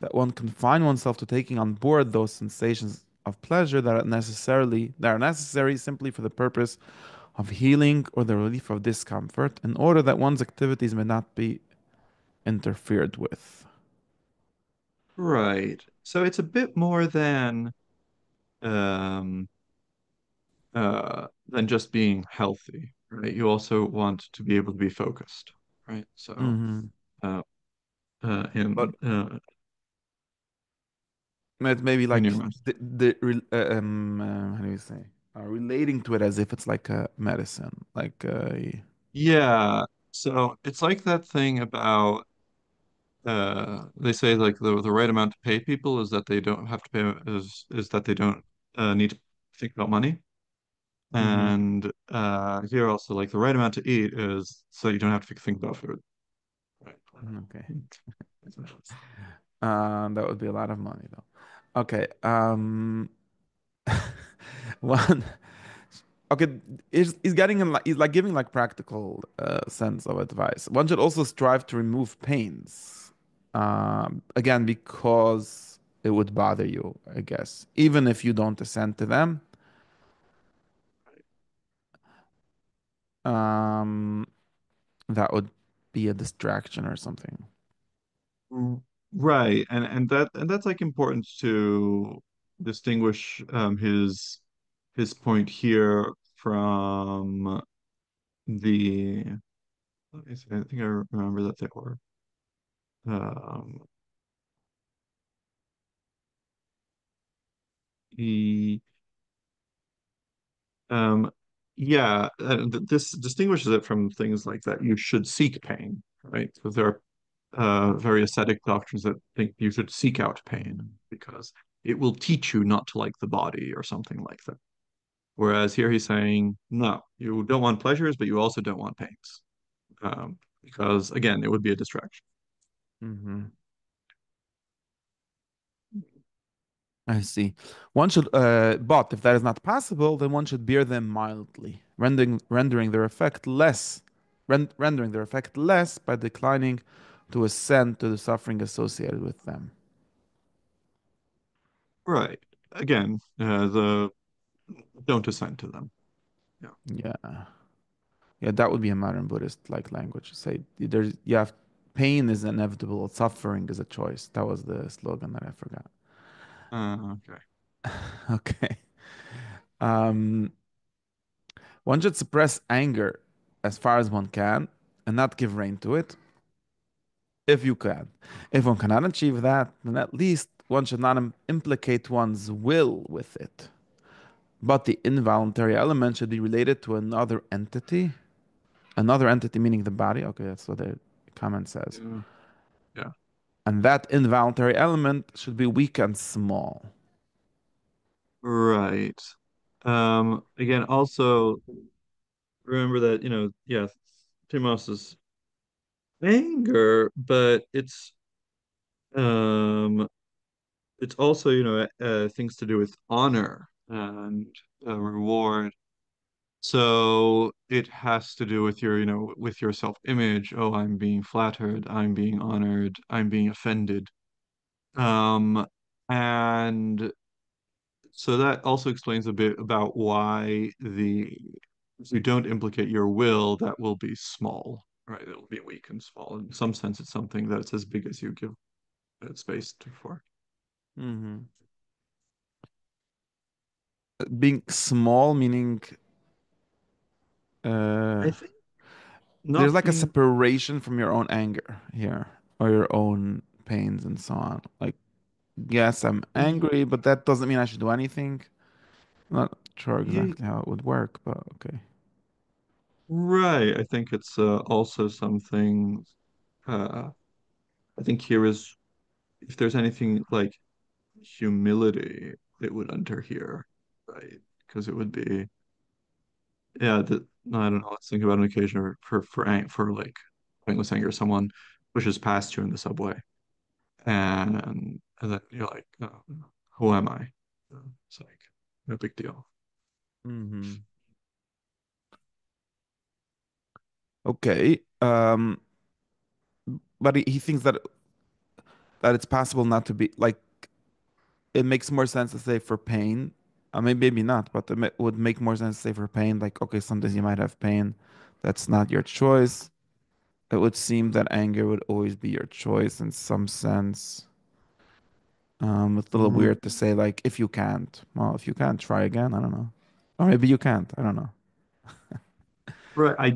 that one confine oneself to taking on board those sensations of pleasure that are necessary simply for the purpose of healing or the relief of discomfort, in order that one's activities may not be interfered with. Right. So it's a bit more um than just being healthy, right? You also want to be able to be focused, right? So Hmm. uh But maybe in like your mind. how do you say? Relating to it as if it's like a medicine, like Yeah. So it's like that thing about they say like the right amount to pay people is that they don't have to pay is that they don't need to think about money. Hmm. And here also like the right amount to eat is so you don't have to think about food. Right. Okay. That would be a lot of money though. Okay. One. Okay, he's getting he's like giving like practical sense of advice. One should also strive to remove pains. Again, because it would bother you, I guess. Even if you don't assent to them, um, that would be a distraction or something. Mm, right. And that's like important to distinguish his point here from the let me see, I think I remember that they were um he Um, yeah, this distinguishes it from things like that you should seek pain, right? Because there are very ascetic doctrines that think you should seek out pain because it will teach you not to like the body or something like that. Whereas here he's saying, no, you don't want pleasures, but you also don't want pains, because again, it would be a distraction. Hmm. I see. One should, but if that is not possible, then one should bear them mildly, rendering their effect less, rendering their effect less by declining to assent to the suffering associated with them. Right. Again, the don't assent to them. Yeah. Yeah, yeah, that would be a modern Buddhist like language. Say there's, yeah, pain is inevitable, suffering is a choice. That was the slogan that I forgot. Okay. Okay. Um, One should suppress anger as far as one can and not give rein to it, if you can. If one cannot achieve that, then at least one should not implicate one's will with it. But the involuntary element should be related to another entity. Another entity meaning the body. Okay, that's what the comment says. Yeah. Yeah. And that involuntary element should be weak and small. Right. Again, also remember that, yeah, Timos is anger, but um it's also, things to do with honor and reward. So it has to do with with your self-image. Oh, I'm being flattered, I'm being honored, I'm being offended. Um, and So that also explains a bit about why if you don't implicate your will, that will be small, right? It'll be weak and small. In some sense, it's something that's as big as you give it space for. Hmm. Being small meaning uh, I think there's not like a being, separation from your own anger here or your own pains and so on. Like, yes, I'm y- angry, but that doesn't mean I should do anything. Not sure y- exactly how it would work, but okay. right. I think it's also something. Uh, I think here is if there's anything like humility, it would enter here, right? Because it would be. Yeah, no, I don't know. Let's think about an occasion for like pointless anger. Someone pushes past you in the subway, and then you're like, oh, "Who am I?" It's like no big deal. Hmm. Okay. But he thinks that it's possible not to be like it makes more sense to say for pain. I mean, maybe not, but it would make more sense to say for pain. Like, okay, sometimes you might have pain. That's not your choice. It would seem that anger would always be your choice in some sense. It's a little Mm, weird to say like if you can't, well, if you can't, try again. I don't know, or maybe you can't. I don't know. right. I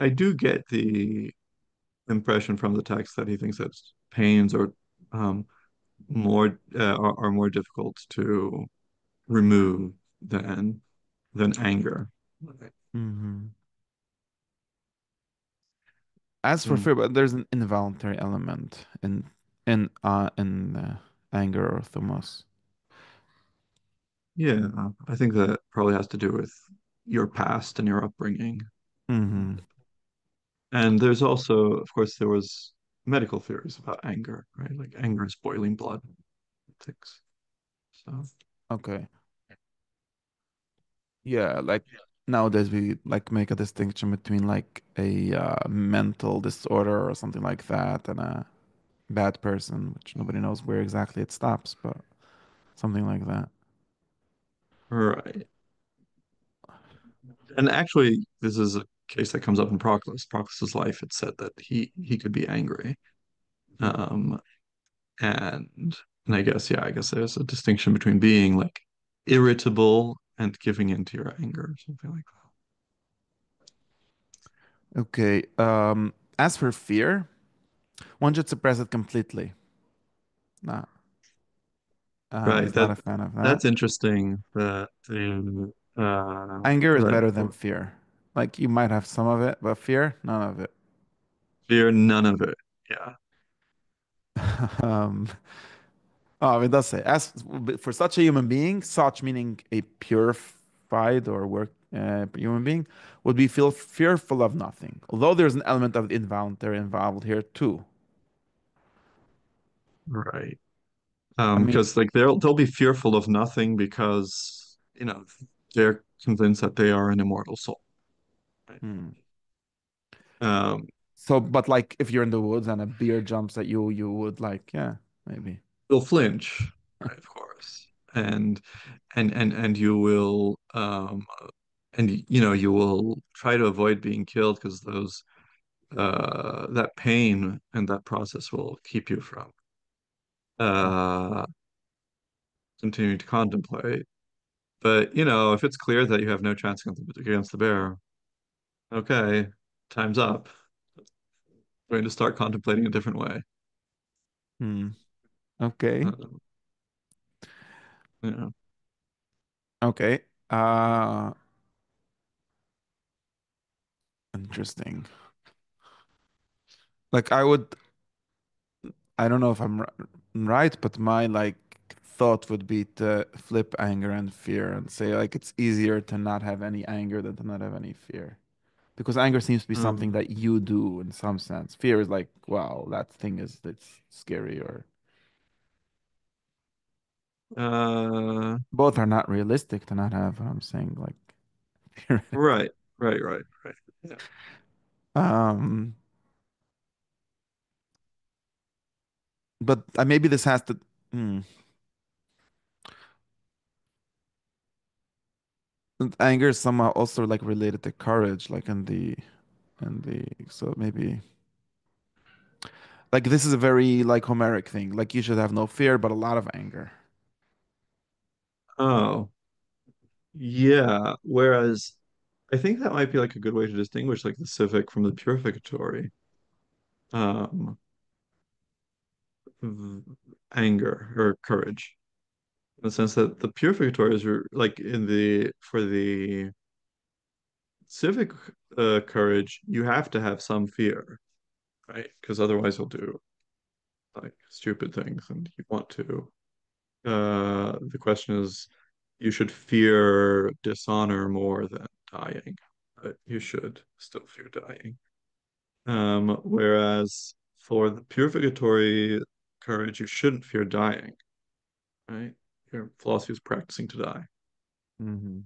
do get the impression from the text that he thinks that pains um, are more difficult to remove than anger. Okay. Hmm. As for Mm. fear, but there's an involuntary element in anger or thumos. Yeah, I think that probably has to do with your past and your upbringing. Hmm. And there's also, of course, there was medical theories about anger, right? Like anger is boiling blood, things. So, Okay. Yeah, like nowadays we like make a distinction between like a mental disorder or something like that and a bad person, which nobody knows where exactly it stops, but something like that. right. And actually, this is a case that comes up in Proclus. Proclus's life, it said that he could be angry. Hmm. Um, and and I guess, yeah, I guess there's a distinction between being like irritable and giving into your anger or something like Okay. As for fear, one should suppress it completely. Nah, that. Right. he's not a fan of that. That's interesting Anger is that better than fear. Like you might have some of it, but fear, none of it. fear none of it. Yeah. Um, oh, it does say, as for such a human being, such meaning a purified or work human being, would be feel fearful of nothing. Although there's an element of involuntary involved here too. Right. I mean, Because like they'll be fearful of nothing because, they're convinced that they are an immortal soul. Right? hmm. Um, So, but like if you're in the woods and a deer jumps at you, you would like, yeah, maybe. they'll flinch, right, of course. And you will you will try to avoid being killed because those that pain and that process will keep you from uh continuing to contemplate. But if it's clear that you have no chance against the bear, okay, time's up. We're going to start contemplating a different way. Hmm. Okay. Uh, you know. Okay. Uh, Interesting. Like I don't know if I'm right, but my like thought would be to flip anger and fear and say like it's easier to not have any anger than to not have any fear. Because anger seems to be something Um, that you do in some sense. Fear is like, wow, that thing is it's scary or uh, both are not realistic to not have. I'm saying like fear. right, right. Yeah. Um, but maybe this has to. Hmm. And anger is somehow also like related to courage, like in the so maybe like this is a very like Homeric thing. Like you should have no fear, but a lot of anger. Oh, yeah. Whereas I think that might be like a good way to distinguish like the civic from the purificatory. Um, v- Anger or courage, in the sense that the purificatory is like in the for the civic courage, you have to have some fear, right? Because otherwise you'll do like stupid things and you want to. The question is, you should fear dishonor more than dying, but you should still fear dying. Whereas for the purificatory courage, you shouldn't fear dying, right? Your philosophy is practicing to die. Hmm.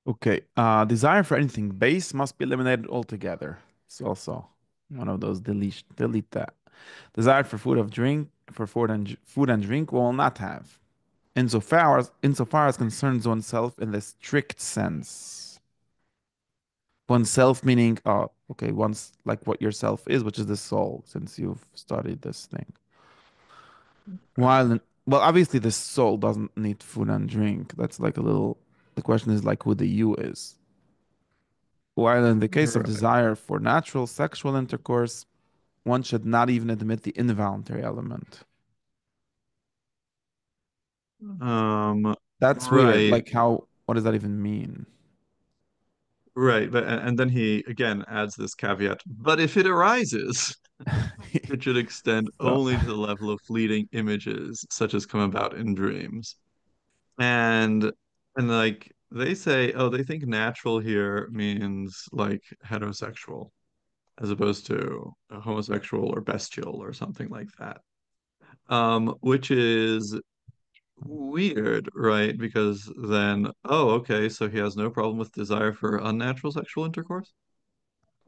Okay. Desire for anything base must be eliminated altogether. It's also one of those delete that. Desire for food and drink will not have. Insofar as concerns oneself in the strict sense. Oneself meaning, okay, once like what yourself is, which is the soul, since you've studied this thing. Right. Well, obviously, the soul doesn't need food and drink. That's like a little. The question is like who the you is. While in the case of Right. desire for natural sexual intercourse, one should not even admit the involuntary element. That's weird. Right. What does that even mean? right, but and then he again adds this caveat, but if it arises, it should extend So, only to the level of fleeting images, such as come about in dreams. And like they say, oh, they think natural here means like heterosexual, as opposed to a homosexual or bestial or something like that. Which is weird, right? Because then, oh, okay, so he has no problem with desire for unnatural sexual intercourse.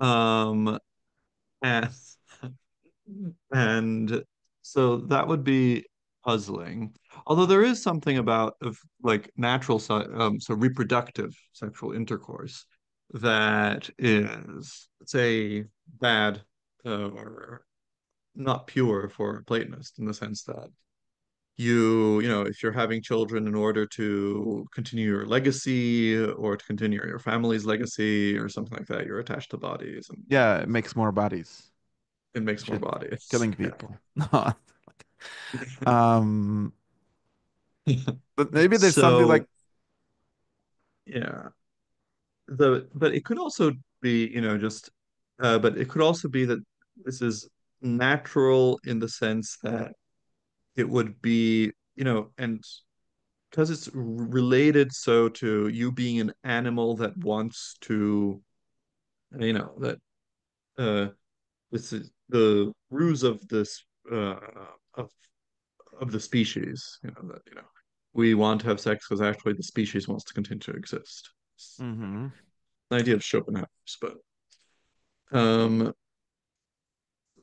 Um, and and so that would be puzzling. Although there is something about of like so reproductive sexual intercourse that is, say, bad or not pure for a Platonist in the sense that if you're having children in order to continue your legacy or to continue your family's legacy or something like that, you're attached to bodies and yeah, it makes more bodies. it makes more Shit, bodies. killing people. Um, Yeah. but maybe there's something So, like, yeah, but it could also be, but it could also be that this is natural in the sense that it would be, and because it's related so to you being an animal that wants to, that uh this is the ruse of this of of the species, that we want to have sex because actually the species wants to continue to exist. It's hmm an idea of Schopenhauer's, but um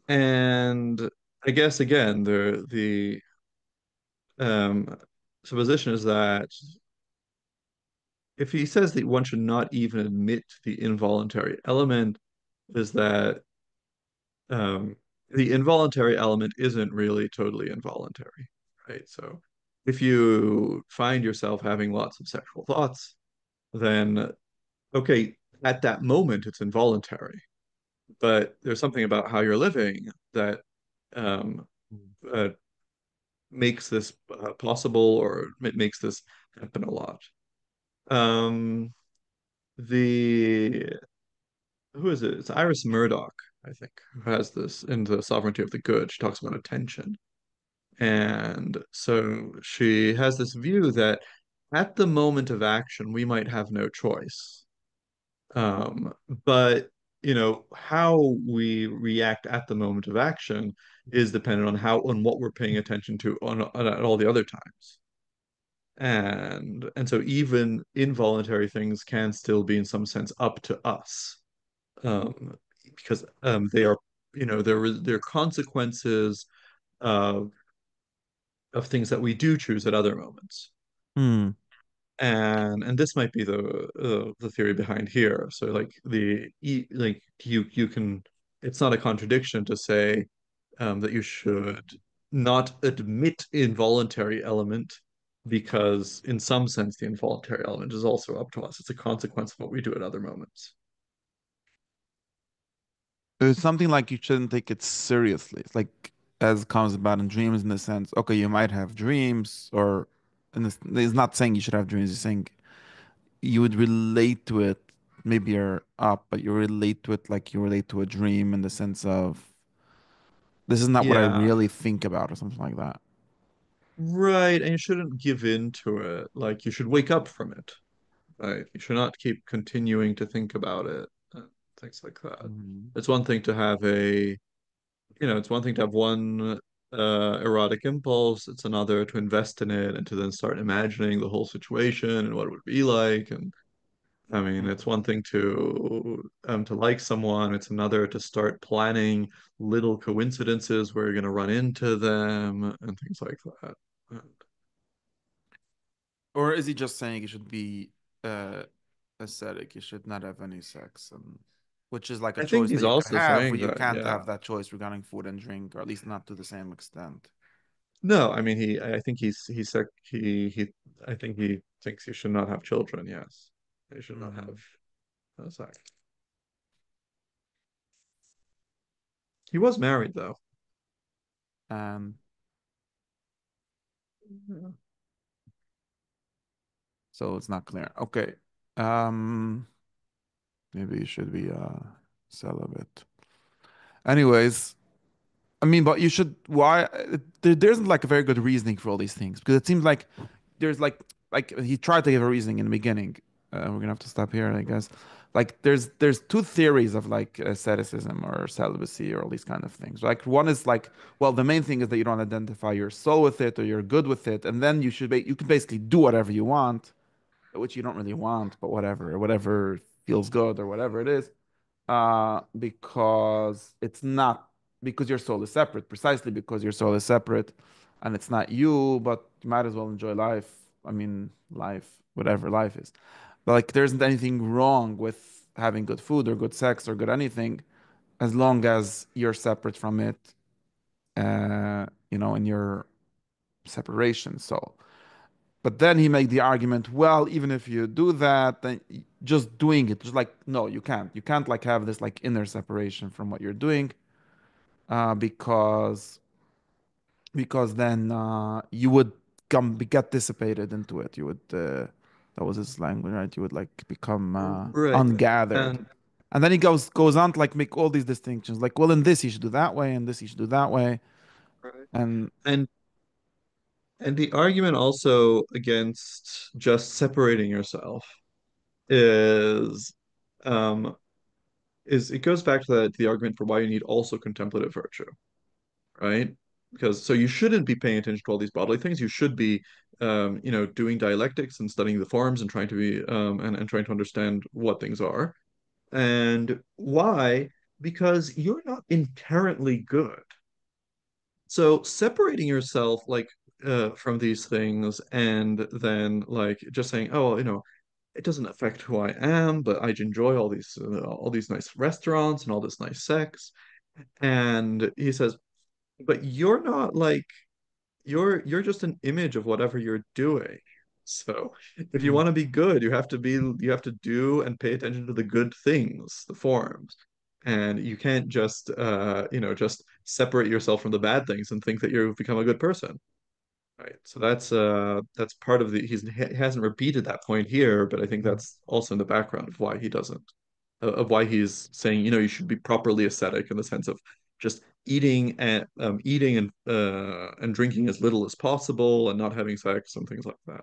and I guess again the um supposition is that if he says that one should not even admit the involuntary element, is that um, the involuntary element isn't really totally involuntary, right? So if you find yourself having lots of sexual thoughts, then okay, at that moment it's involuntary, but there's something about how you're living that um, uh, makes this possible, or it makes this happen a lot. Um, the who is it? It's Iris Murdoch, I think, who has this in The Sovereignty of the Good. She talks about attention. And so she has this view that at the moment of action, we might have no choice. But how we react at the moment of action is dependent on what we're paying attention to at all the other times. And so even involuntary things can still be in some sense up to us. Because they are, they're consequences of things that we do choose at other moments. hmm. And this might be the theory behind here. So like you can, it's not a contradiction to say that you should not admit involuntary element because in some sense the involuntary element is also up to us. It's a consequence of what we do at other moments. It's something like you shouldn't take it seriously. It's like as comes about in dreams in the sense, okay, you might have dreams, or and it's not saying you should have dreams, it's saying you would relate to it. Maybe you're up, but you relate to it like you relate to a dream in the sense of this is not what I Yeah, really think about, or something like that. right. And you shouldn't give in to it. Like you should wake up from it. Right. You should not keep continuing to think about it, things like that. Mhm. It's one thing to have it's one thing to have one erotic impulse. It's another to invest in it and to then start imagining the whole situation and what it would be like. And I mean, it's one thing to like someone. It's another to start planning little coincidences where you're going to run into them and things like that. Or is he just saying you should be uh ascetic, you should not have any sex, and which is like a I think choice that he's you can also have, but saying you that, can't yeah. have that choice regarding food and drink, or at least not to the same extent. No, I mean I think I think he thinks he should not have children, yes. He should not have Hmm. sex. He was married though. And Yeah. so it's not clear. Okay. Um, Maybe you should be celibate. Anyways, I mean, but you should. Why? There isn't like a very good reasoning for all these things because it seems like there's like he tried to give a reasoning in the beginning. We're gonna have to stop here, I guess. Like there's two theories of like asceticism or celibacy or all these kind of things. Like one is like, well, the main thing is that you don't identify your soul with it or you're good with it, and then you can basically do whatever you want, which you don't really want, but whatever, or whatever feels good or whatever it is, because it's not because your soul is separate, precisely because your soul is separate, and it's not you, but you might as well enjoy life. I mean, life, whatever life is. But like, there isn't anything wrong with having good food or good sex or good anything, as long as you're separate from it, in your separation. So. But then he made the argument, well, even if you do that, then just doing it, just like, no, you can't. You can't like have this like inner separation from what you're doing, because then you would get dissipated into it. You would that was his language, right? You would like become Right. ungathered. And And then he goes on to like make all these distinctions, like, well, in this you should do that way, and this you should do that way, right. and And and the argument also against just separating yourself is um is it goes back to the argument for why you need also contemplative virtue, right? Because so you shouldn't be paying attention to all these bodily things. You should be doing dialectics and studying the forms and trying to be and trying to understand what things are. And why? Because you're not inherently good. So separating yourself like from these things and then like just saying, oh, it doesn't affect who I am, but I enjoy all these nice restaurants and all this nice sex. And he says, but you're not like you're just an image of whatever you're doing. So if you Mhm. want to be good, you have to do and pay attention to the good things, the forms. And you can't just just separate yourself from the bad things and think that you've become a good person. Right. So that's part of he hasn't repeated that point here, but I think that's also in the background of why he doesn't of why he's saying, you should be properly ascetic in the sense of just eating and drinking as little as possible and not having sex and things like that.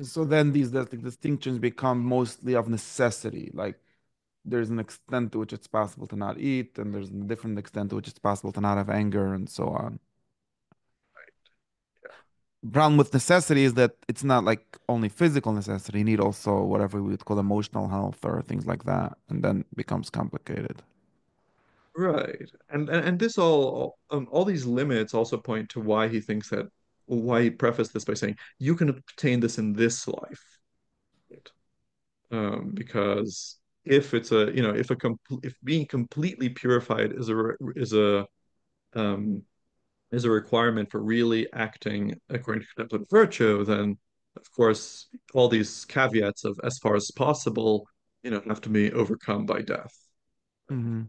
So then these distinctions become mostly of necessity. Like there's an extent to which it's possible to not eat, and there's a different extent to which it's possible to not have anger, and so on. The problem with necessity is that it's not like only physical necessity. You need also whatever we would call emotional health or things like that, and then it becomes complicated. Right. And this all these limits also point to why he thinks that why he prefaced this by saying you can obtain this in this life. Right? Because if it's a you know if a if being completely purified um is a requirement for really acting according to contemplative virtue, then of course all these caveats of as far as possible, have to be overcome by death. Hmm.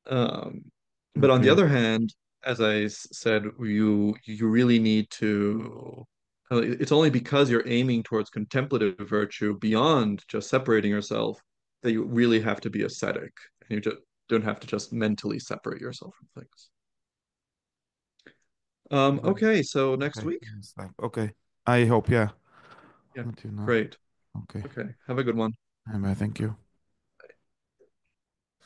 Um, but on the Okay. other hand, as I said, you really need to. It's only because you're aiming towards contemplative virtue beyond just separating yourself that you really have to be ascetic, and you just don't have to just mentally separate yourself from things. Okay. Okay, so next Okay. week. Stop. Okay. I hope, yeah. Yeah, Let you know. great. Okay. Okay, have a good one. Bye. Thank you.